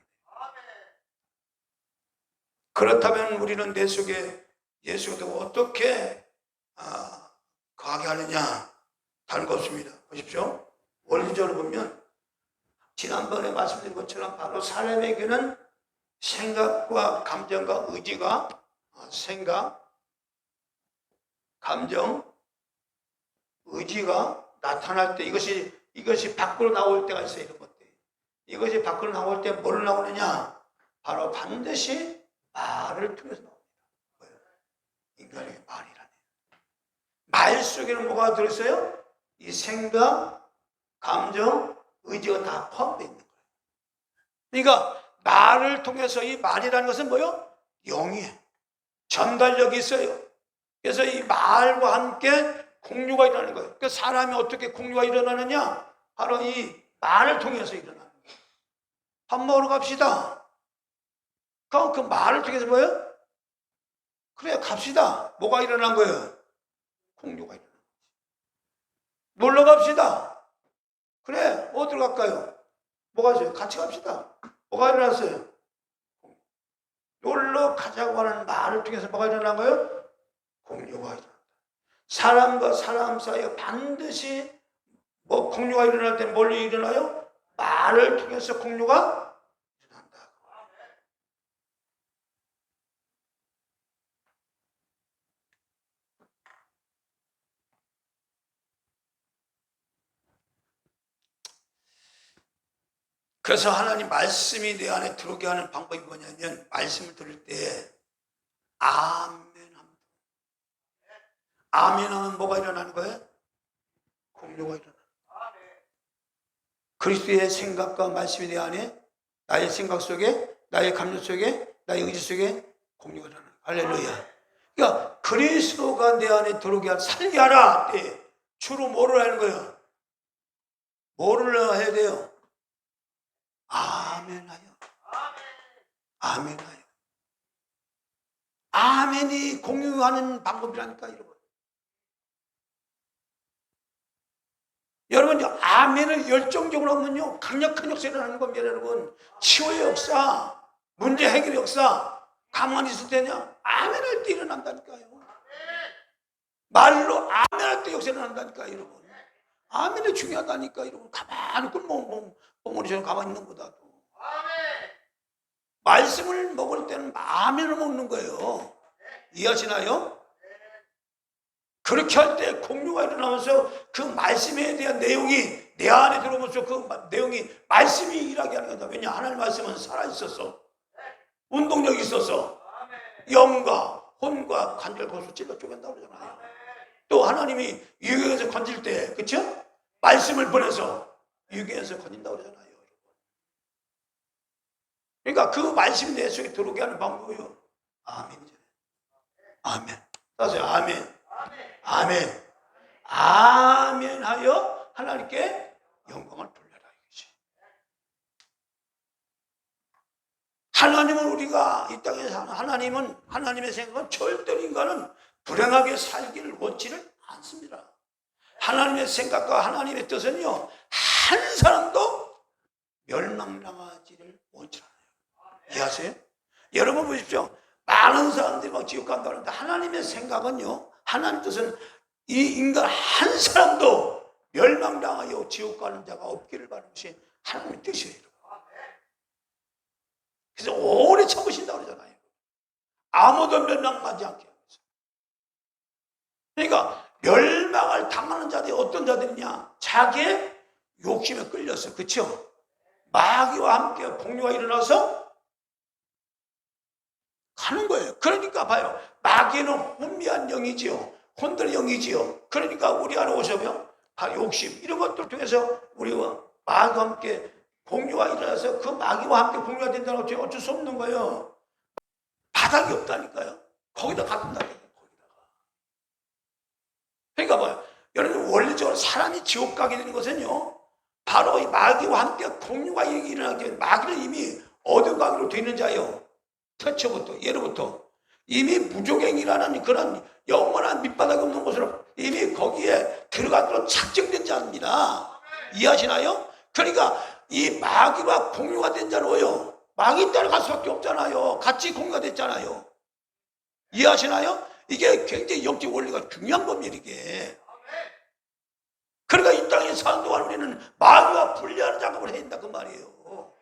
그렇다면 우리는 내 속에 예수가 어떻게 거하게 하느냐? 다른 거 없습니다. 보십시오. 원리적으로 보면 지난번에 말씀드린 것처럼 바로 사람에게는 생각과 감정과 의지가 생각, 감정, 의지가 나타날 때 이것이 밖으로 나올 때가 있어요. 이런 것들. 이것이 밖으로 나올 때 뭘 나오느냐? 바로 반드시 말을 통해서 나옵니다. 인간의 말이라네. 말 속에는 뭐가 들어있어요? 이 생각, 감정, 의지가 다 포함되어 있는 거예요. 그러니까 말을 통해서 이 말이라는 것은 뭐예요? 영이에요. 전달력이 있어요. 그래서 이 말과 함께 공유가 일어나는 거예요. 그러니까 사람이 어떻게 공유가 일어나느냐? 바로 이 말을 통해서 일어나는 거예요. 밥 먹으러 갑시다. 그럼 그 말을 통해서 뭐예요? 그래 갑시다. 뭐가 일어난 거예요? 공유가 일어난 거예요. 놀러 갑시다. 그래 어디로 갈까요? 뭐가 있어요? 같이 갑시다. 뭐가 일어났어요? 놀러 가자고 하는 말을 통해서 뭐가 일어난 거예요? 공유가 일어난다. 사람과 사람 사이에 반드시 뭐 공유가 일어날 때 뭘 일어나요? 말을 통해서 공유가 일어난다. 그래서 하나님 말씀이 내 안에 들어오게 하는 방법이 뭐냐면 말씀을 들을 때 아멘 합니다. 아멘 하면 뭐가 일어나는 거예요? 공유가 일어나는 거예요. 그리스도의 생각과 말씀이 내 안에 나의 생각 속에 나의 감정 속에 나의 의지 속에 공유가 일어나는 거예요. 할렐루야. 그러니까 그리스도가 내 안에 들어오게 하라 살게 하라 때 주로 뭐를 하는 거예요? 뭐를 해야 돼요? 아멘하여. 아멘하여. 아멘이 공유하는 방법이라니까, 여러분. 여러분, 아멘을 열정적으로 하면요, 강력한 역사가 일어나는 겁니다, 여러분. 치유의 역사, 문제 해결의 역사, 가만히 있을 때냐? 아멘 할 때 일어난다니까요. 말로 아멘 할 때 역사가 일어난다니까요, 여러분. 아멘이 중요하다니까, 여러분. 가만히 있고, 멍멍이처럼 가만히 있는 것보다도. 말씀을 먹을 때는 아멘을 먹는 거예요. 이해하시나요? 그렇게 할 때 공유가 일어나면서 그 말씀에 대한 내용이 내 안에 들어오면서 그 내용이 말씀이 일하게 하는 거다. 왜냐? 하나님 말씀은 살아있어서 운동력이 있어서 영과 혼과 관절 곳을 찔러 쪼갠다고 그러잖아요. 또 하나님이 유교에서 건질 때 그렇죠? 말씀을 보내서 유교에서 건진다고 그러잖아요. 그러니까 그 말씀이 내 속에 들어오게 하는 방법이요. 아멘이죠. 아멘. 따세요. 아멘. 아멘. 아멘 하여 하나님께 영광을 돌려라 이거지. 하나님은 우리가 이 땅에 사는 하나님의 생각은 절대로 인간은 불행하게 살기를 원치를 않습니다. 하나님의 생각과 하나님의 뜻은요, 한 사람도 멸망당하지를 원치 않아요. 이해하세요? 여러분 보십시오. 많은 사람들이 막 지옥 간다고 하는데 하나님의 생각은요, 하나님의 뜻은 이 인간 한 사람도 멸망당하여 지옥 가는 자가 없기를 바라는 것이 하나님의 뜻이에요. 그래서 오래 참으신다고 그러잖아요. 아무도 멸망하지 않게 하면서. 그러니까 멸망을 당하는 자들이 어떤 자들이냐? 자기의 욕심에 끌려서, 그렇죠? 마귀와 함께 폭류가 일어나서 가는 거예요. 그러니까 봐요. 마귀는 혼미한 영이지요. 혼돈의 영이지요. 그러니까 우리 안에 오셔면 욕심 이런 것들 통해서 우리와 마귀와 함께 공유가 일어나서 그 마귀와 함께 공유가 된다는 것이 어쩔 수 없는 거예요. 바닥이 없다니까요. 거기다 갖는다니까요. 그러니까 뭐예요? 여러분 원리적으로 사람이 지옥 가게 되는 것은요, 바로 이 마귀와 함께 공유가 일어나게 되면 마귀는 이미 어둠 가기로 되는 자예요. 태초부터 예로부터 이미 무조갱이라는 그런 영원한 밑바닥이 없는 곳으로 이미 거기에 들어가도록 작정된 자입니다. 이해하시나요? 그러니까 이 마귀와 공유가 된 자는 뭐예요? 마귀 따라갈 수밖에 없잖아요. 같이 공유가 됐잖아요. 이해하시나요? 이게 굉장히 영적 원리가 중요한 겁니다. 이게. 그러니까 이 땅에 사는 동안 우리는 마귀와 분리하는 작업을 해야 된다 그 말이에요.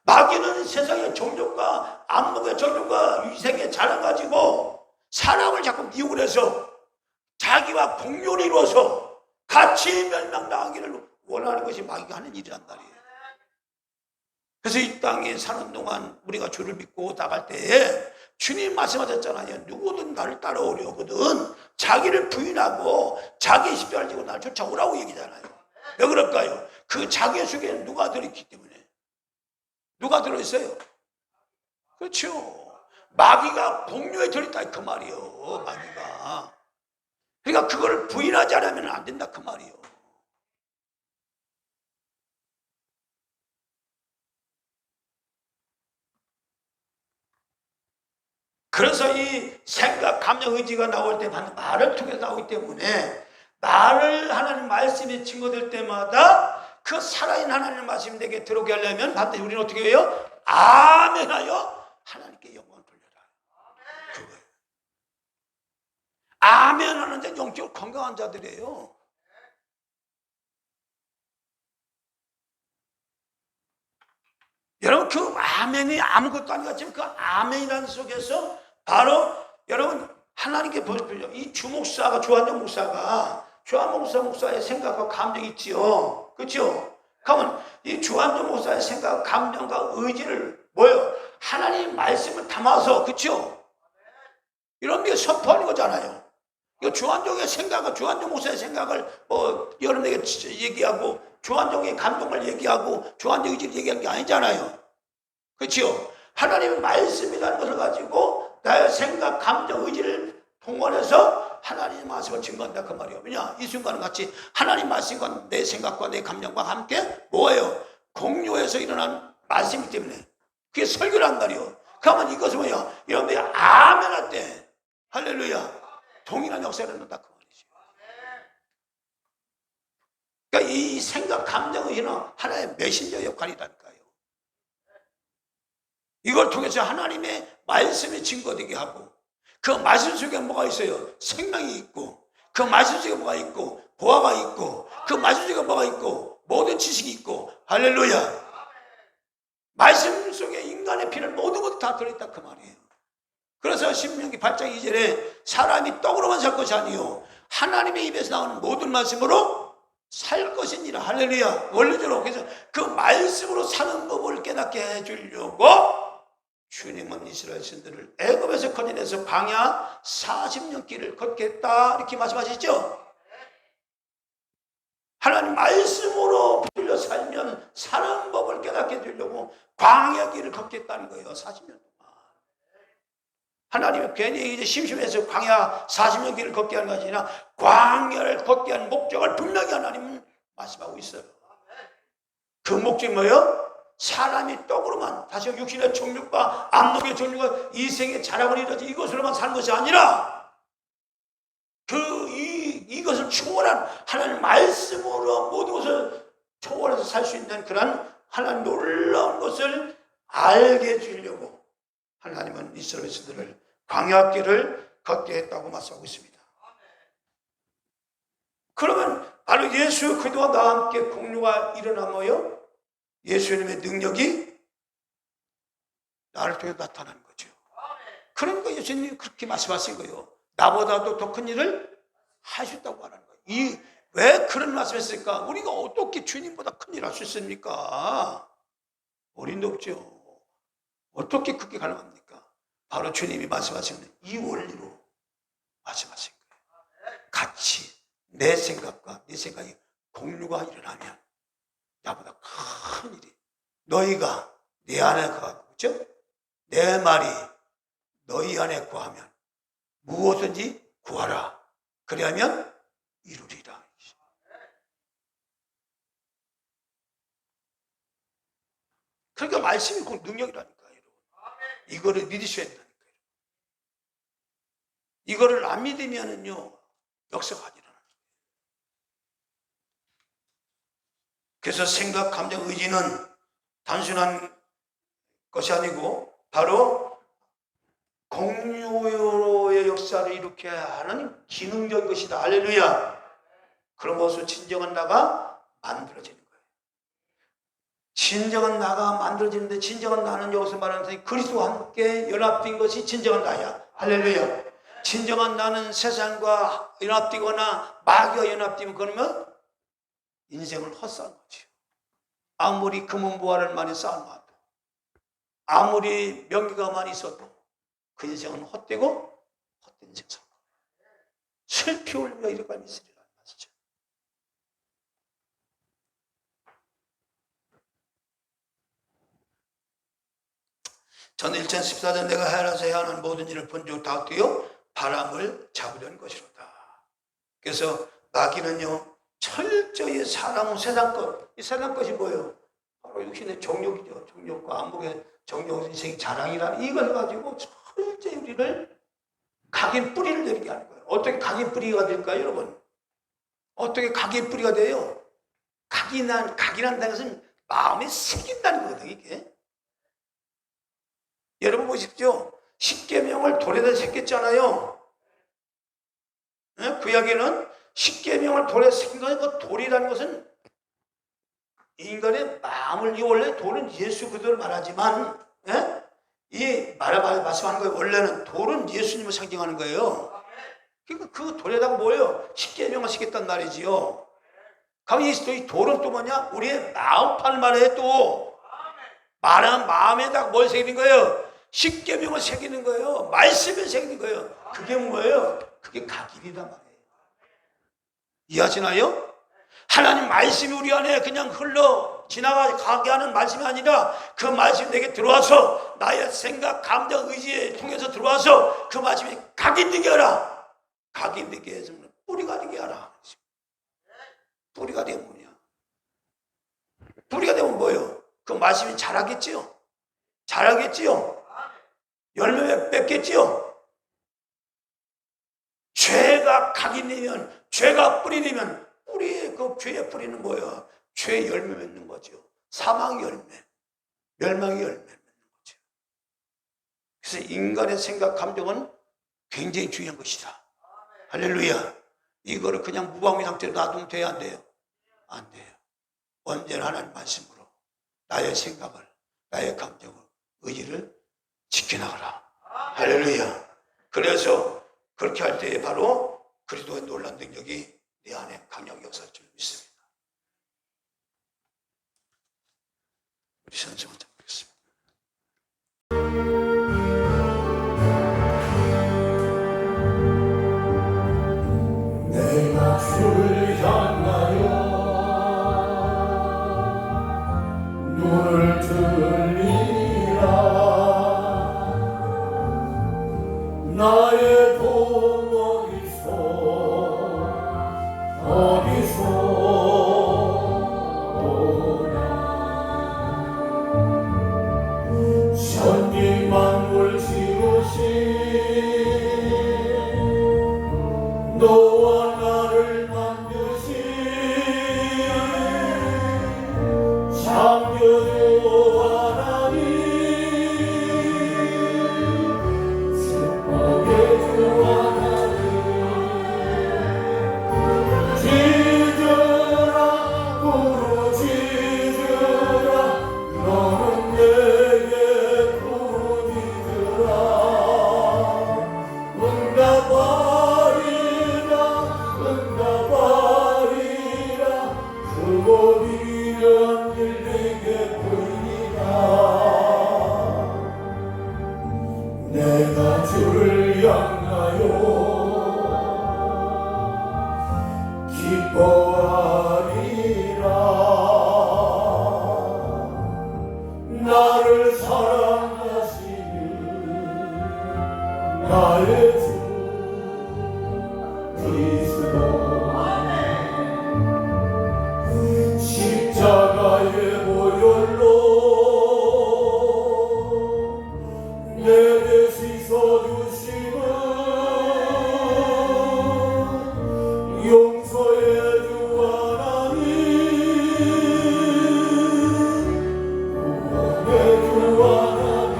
마귀는 세상의 정욕과 안목의 정욕과 위생의 자랑 가지고 사람을 자꾸 미혹을 해서 자기와 공유를 이루어서 같이 멸망당하기를 원하는 것이 마귀가 하는 일이란 말이에요. 그래서 이 땅에 사는 동안 우리가 주를 믿고 나갈 때에 주님 말씀하셨잖아요. 누구든 나를 따라오려거든 자기를 부인하고 자기 십자가를 지고 나를 쫓아오라고 얘기잖아요. 왜 그럴까요? 그 자기 속에 누가 들어있기 때문에. 누가 들어있어요? 그렇죠. 마귀가 공유에 들어있다 그 말이에요. 마귀가. 그러니까 그걸 부인하지 않으면 안 된다 그 말이에요. 그래서 이 생각, 감정, 의지가 나올 때 반드시 말을 통해서 나오기 때문에 말을 하나님 말씀이 증거될 때마다 그 살아있는 하나님 말씀에게 들어오게 하려면 반드시 우리는 어떻게 해요? 아멘하여 하나님께 영광을 돌려라. 그거예요. 아멘하는 자 영적으로 건강한 자들이에요. 여러분 그 아멘이 아무것도 아닌 것 같지만 그 아멘이라는 속에서 바로 여러분 하나님께 보십시오. 이 주목사가 조한영 목사의 생각과 감정이 있지요. 그렇죠? 그러면 이 조한영 목사의 생각, 감정과 의지를 뭐요? 하나님 말씀을 담아서 그렇죠? 이런 게 선포하는 거잖아요. 이거 조한종의 생각을 조한종 목사의 생각을 여러분에게 얘기하고 조한종의 감동을 얘기하고 조한종 의지를 얘기하는 게 아니잖아요. 그렇죠? 하나님의 말씀이라는 것을 가지고 나의 생각, 감정, 의지를 동원해서 하나님의 말씀을 증거한다 그 말이에요. 왜냐? 이 순간은 같이 하나님 말씀과 내 생각과 내 감정과 함께 뭐예요? 공유해서 일어난 말씀이기 때문에 그게 설교란 말이에요. 그러면 이것은 뭐예요? 여러분들이 아멘 할 때 할렐루야 동일한 역사를 한다 그 말이죠. 그러니까 이 생각, 감정, 의지는 하나의 메신저 역할이라니까요. 이걸 통해서 하나님의 말씀이 증거되게 하고 그 말씀 속에 뭐가 있어요? 생명이 있고 그 말씀 속에 뭐가 있고 보화가 있고 그 말씀 속에 뭐가 있고 모든 지식이 있고 할렐루야 말씀 속에 인간의 피를 모든 것이 다 들어있다 그 말이에요. 그래서 신명기 8장 2절에 사람이 떡으로만 살 것이 아니요 하나님의 입에서 나오는 모든 말씀으로 살 것이니라. 할렐루야. 원리적으로 그래서 그 말씀으로 사는 법을 깨닫게 해주려고 주님은 이스라엘 신들을 애굽에서 건져내서 광야 40년 길을 걷게 했다 이렇게 말씀하시죠. 하나님 말씀으로 붙들려 살면 사는 법을 깨닫게 해주려고 광야 길을 걷겠다는 거예요. 40년 동안. 하나님은 괜히 이제 심심해서 광야 40년 길을 걷게 하는 것이 아니라 광야를 걷게 하는 목적을 분명히 하나님은 말씀하고 있어요. 그 목적이 뭐예요? 사람이 떡으로만, 다시 육신의 정욕과 안목의 정욕과 이생의 자랑을 이루지 이것으로만 사는 것이 아니라 이것을 초월한 하나님 말씀으로 모든 것을 초월해서 살 수 있는 그런 하나님 놀라운 것을 알게 해주려고 하나님은 이스라엘들을 광야길을 걷게 했다고 말씀하고 있습니다. 그러면 바로 예수 그리스도와 나와 함께 공유가 일어나며요, 예수님의 능력이 나를 통해 나타나는 거죠. 그러니까 예수님이 그렇게 말씀하신 거예요. 나보다도 더 큰 일을 하셨다고 하는 거예요. 왜 그런 말씀했을까? 우리가 어떻게 주님보다 큰 일을 할 수 있습니까? 어린도 없죠. 어떻게 그렇게 가능합니까? 바로 주님이 말씀하시는 이 원리로 말씀하신 거예요. 같이 내 생각과 네 생각이 공유가 일어나면 나보다 큰 일이, 너희가 내 안에 거하고, 그렇죠? 내 말이 너희 안에 거하면 무엇든지 구하라. 그리하면 이루리라. 그러니까 말씀이 그 능력이라니까요, 여러분. 이거를 믿으셔야 된다니까요. 이거를 안 믿으면은요, 역사가 안 일어나요. 그래서 생각, 감정, 의지는 단순한 것이 아니고 바로 공유의 역사를 일으켜야 하는 기능적인 것이다. 할렐루야. 그런 것으로 진정한 나가 만들어지는 거예요. 진정한 나가 만들어지는데, 진정한 나는 여기서 말하는 것이 그리스도와 함께 연합된 것이 진정한 나야. 할렐루야. 진정한 나는 세상과 연합되거나 마귀와 연합되면 그러면 인생을 헛산 거죠. 아무리 금은보화를 많이 쌓아놔도, 아무리 명예가 많이 있어도 그 인생은 헛되고 헛된 인생. 슬피 울며 이렇게 있으리라 말이죠. 저는 1014년 내가 헤아려서 해야 하는 모든 일을 본즉 다 뛰어 바람을 잡으려는 것이로다. 그래서 마귀는요, 철저히 사람은 세상 것, 이 세상 것이 뭐예요? 바로 육신의 정욕이죠. 정욕과 안목의 정욕, 인생의 자랑이라는 이걸 가지고 철저히 우리를 각인 뿌리를 내리게 하는 거예요. 어떻게 각인 뿌리가 될까요, 여러분? 어떻게 각인 뿌리가 돼요? 각인한다는 것은 마음에 새긴다는 거거든요, 이게. 여러분 보십시오. 십계명을 돌에다 새겼잖아요. 그 이야기는 십계명을 돌에 새긴 거는 그 돌이라는 것은 인간의 마음을, 이 원래 돌은 예수 그리스도를 말하지만, 이 말씀하는 거예요. 원래는 돌은 예수님을 상징하는 거예요. 그러니까 그 돌에다가 뭐예요? 십계명을 새겼단 말이지요. 그럼 이 돌은 또 뭐냐? 우리의 마음판을 말해. 또 말한 마음에다가 뭘 새기는 거예요? 십계명을 새기는 거예요. 말씀을 새기는 거예요. 그게 뭐예요? 그게 각인이란 말이에요. 이해하시나요? 하나님 말씀이 우리 안에 그냥 흘러 지나가게 하는 말씀이 아니라 그 말씀이 내게 들어와서 나의 생각, 감정, 의지에 통해서 들어와서 그 말씀이 각인되게 하라. 각인되게 해서 뿌리가 되게 하라. 뿌리가 되면 뭐냐? 뿌리가 되면 뭐예요? 그 말씀이 자라겠지요? 자라겠지요? 열매 맺겠지요? 죄가 각인되면, 죄가 뿌리 되면 뿌리에, 그 죄의 뿌리는 뭐예요? 죄의 열매 맺는 거죠. 사망의 열매, 멸망의 열매 맺는 거죠. 그래서 인간의 생각, 감정은 굉장히 중요한 것이다. 할렐루야. 이거를 그냥 무방비 상태로 놔두면 돼야 안 돼요? 안 돼요. 언제나 하나님 말씀으로 나의 생각을, 나의 감정을, 의지를 지켜나가라. 할렐루야. 그래서 그렇게 할 때에 바로 그리스도의 놀라운 능력이 내 안에 강력 역사할 줄 믿습니다. 우리 선생님 한번 보겠습니다.
내가 주를 향하여 눈을 들리라. 나의 돈 어디서 오나. 천지 만물 지으신 너와 나를 만드신 창조주 하나님, 세상의 주 하나님, 지으라 부르짖으라 너는 내게 부르짖으라. 응답하리라 그곳 이런 일 내게 보이리라. 내가 주를 향하여 기뻐하리라. 나를 사랑하시는 나의 주 그리스도, 십자가의 보혈로 내게 씻어주시는 용서의 주 하나님, 구원의 주 하나님,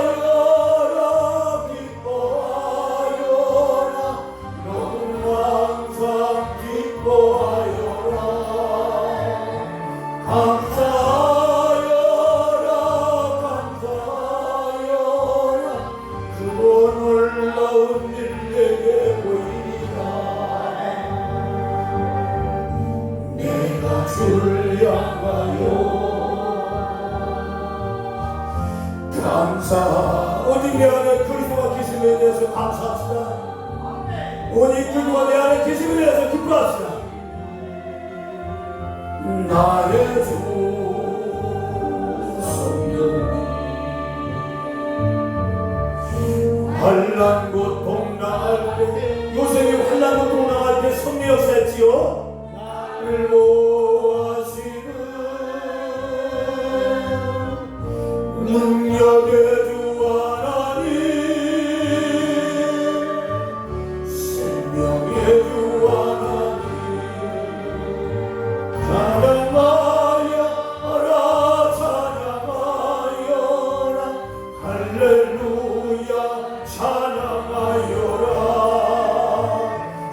기뻐하여라 기뻐하여라 너는 항상 기뻐하여라. 감사하여라 감사하여라 그곳 놀라운 일 내게 보이리라. 내가 주를 향하여 오직 내 안에 그리스도가 계심에 대해서 감사합시다. 오직 그리스도가 내 안에 계심에 대해서 기뻐합시다. 나의 주 성령이 환난 고통당할 때, 요셉이 환난 고통당할 때 성령 역사했지요. 나를 보호하시는 능력의 주 하나님, 생명의 주 하나님, 찬양하여라 찬양하여라 할렐루야 찬양하여라.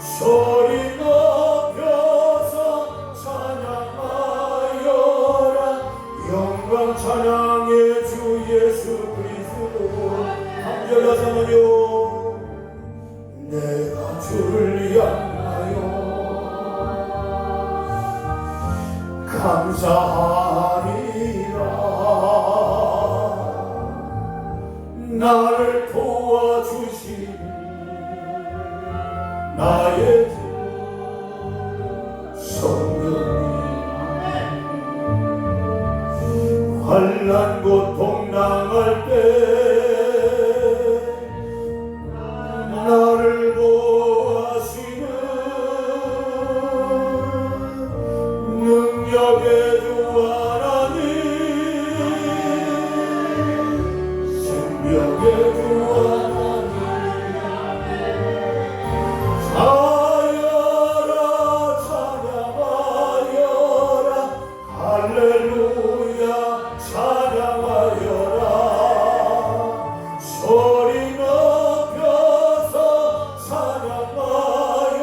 소리 높여서 찬양하여라. 영광 찬양의 주 예수 그리스도. 감격하사모요 내가 주를 향하여 감사하리라. 나를 도와주신 나의 주 성령님, 환난 고통 당할 때 나를 보호하시는 능력의 주 하나님, 생명의 주 하나님, 하여라 찬양하여라 할렐루야 찬양하여라. 소리 높여서 찬양하여라.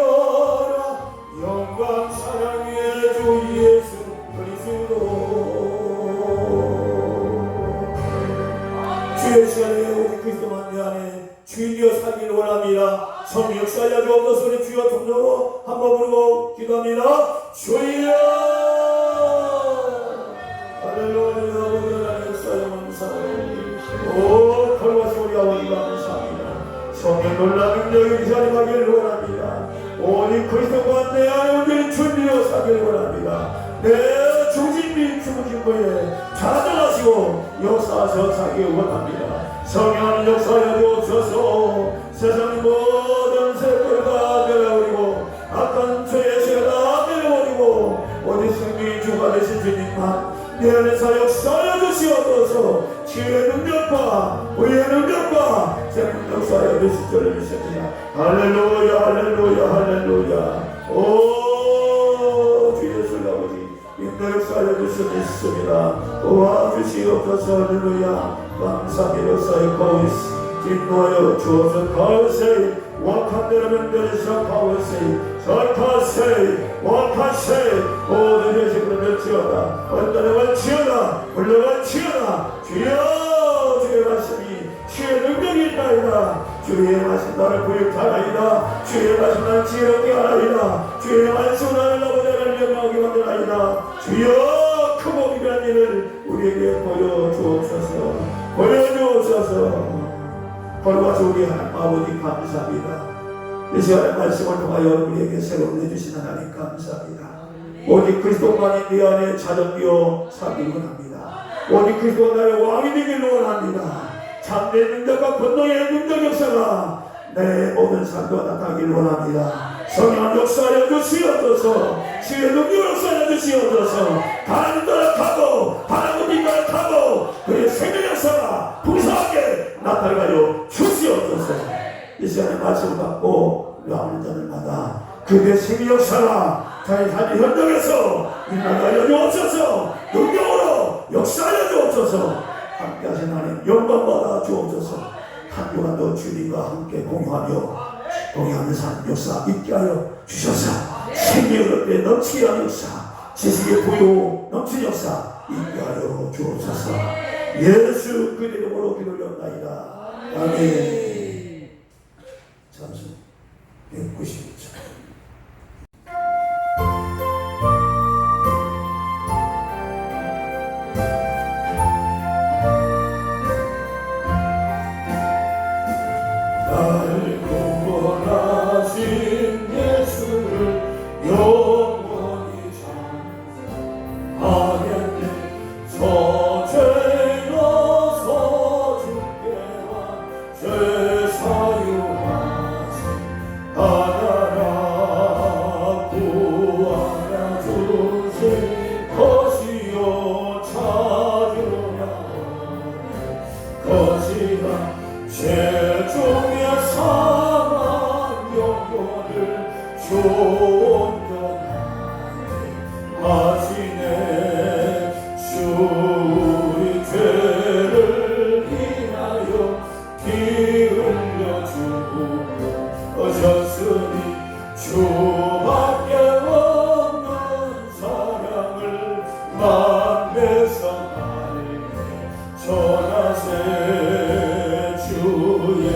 영광 찬양의 주 예수 그리스도. 주의 시간에 우리 그리스도만 내 안에 주인되어 살기를 원합니다. 성령 역사하여 주옵소서. 우리 주여 통로로 한번 부르고 기도합니다. 주여 할렐루야. 아버지 하나님 역사하여 감사합니다. 오 걸어가시 우리 아버지 감사합니다. 성령 놀라운 능력이 이 자리에 가기를 원합니다. 오직 그리스도가 내 안에 우리를 준비하여 살기를 원합니다. 내 중심이 죽으신 거에 찾아가시고 역사하셔 자기 원합니다. 성령 역사하여 주옵소서. 세상 모든 세력과 내려버리고 악한 죄의 죄가 다 내려버리고 오직 생명의 주가 되신 주님만 내 안에서 역사하여 주시옵소서. 치유의 능력과 의의 능력과 생명 역사하여 주실 줄 믿습니다. 할렐루야 할렐루야 할렐루야. 오 주 예수 아버지 인도 역사하여 주실 줄 믿습니다. 도와주시옵소서. 할렐루야. 감사의 역사의 거울 진노하여 주옵소서. 가을새 wak한 데라면 되리사 가을새 설파새 wak하새 모든 여식으로 멸치어다 언단에 wal치어다 물러가 치어다 주여 주의 말씀이 주의 능력이 있나이다. 주의 말씀 나를 부유하나이다. 주의 말씀 나를 지혜롭게 하나이다. 주의 말씀 나를 나보다를 영광하게 만드나이다. 주여 크고 위대한 일을 우리에게 보여주옵소서. 보여주옵소서. 걸어와서 우리 하나님 아버지 감사합니다. 이 시간의 말씀을 통하여 우리에게 새로운 해주신 하나님 감사합니다. 오직 그리스도만이 내 안에 자정되어 살기를 원합니다. 오직 그리스도가 나의 왕이 되기를 원합니다. 참된 능력과 권능의 능력 역사가 내 모든 삶과 나타나기를 원합니다. 성령 역사하여 주시옵소서. 주의 능력 역사하여 주시옵소서. 하나님 따라 타고 하나님 따라 타고 그의 생명 역사가 풍성하게 나타나여 주시옵소서. 이 시간에 말씀을 받고 나오는 자들마다 그의 생명 역사가 자기 삶의 현장에서 일어나게 주옵소서. 능력으로 역사하여 주옵소서. 함께 하신 하나님 영광 받아 주옵소서. 한 주간도 주님과 함께 공유하는 삶 역사 있게 하여 주셔서 생명을 얻게 넘치게 하는 역사, 지식의 부요 넘치는 역사 있게 하여 주옵소서. 예수 그 이름으로 기도하옵나이다. 아멘. 잠시 192장. 나를 구원하신 예수를 영원히 찬송하겠네. 저죄로서 주께와 죄 사유하신 하나라 구하라 주신 것이요 찾으라 것이라 최종의 사랑 영혼을 존경하네 하시네. 주의 죄를 인하여 피 흘려주고 오셨으니 주밖에 없는 사랑을 만배서 알게 전하세. 주의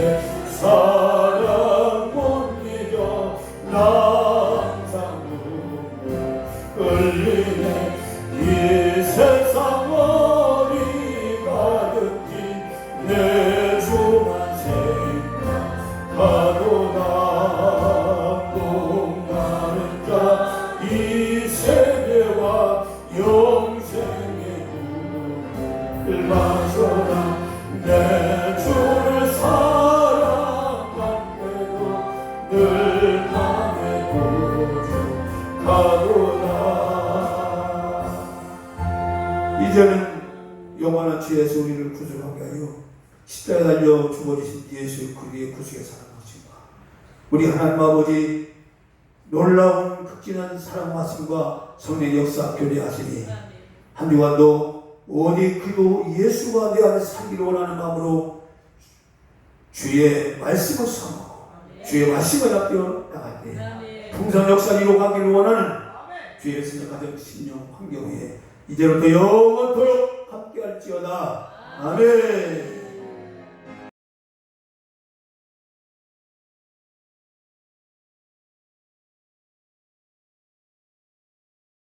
사랑 못 이겨 나 항상 눈물 흘리네. 이 세상 어디 가든지 내 주만 생각하도다. 공가는 자 이 세계와 영생의 물을 마셔라. 내 주를 사랑한대도 늘 밤에 고백하도다. 이제는 영원한 주의 우리를 구속하게 하여 십자가에 달려 죽어주신 예수 그리스도의 구속의 사랑하심과 우리 하나님 아버지 놀라운 극진한 사랑 말씀과 성령의 역사 교제하시니 한 주간도 어디 그리고 예수가 내 안에 살기를 원하는 마음으로 주의 말씀을 삼고 주의 말씀을 잡혀 나갈 때 풍성 역사 이루어가기를 원하는 주의 생각하던 신령 환경에 이제부터 영원토록 함께할지어다. 아멘.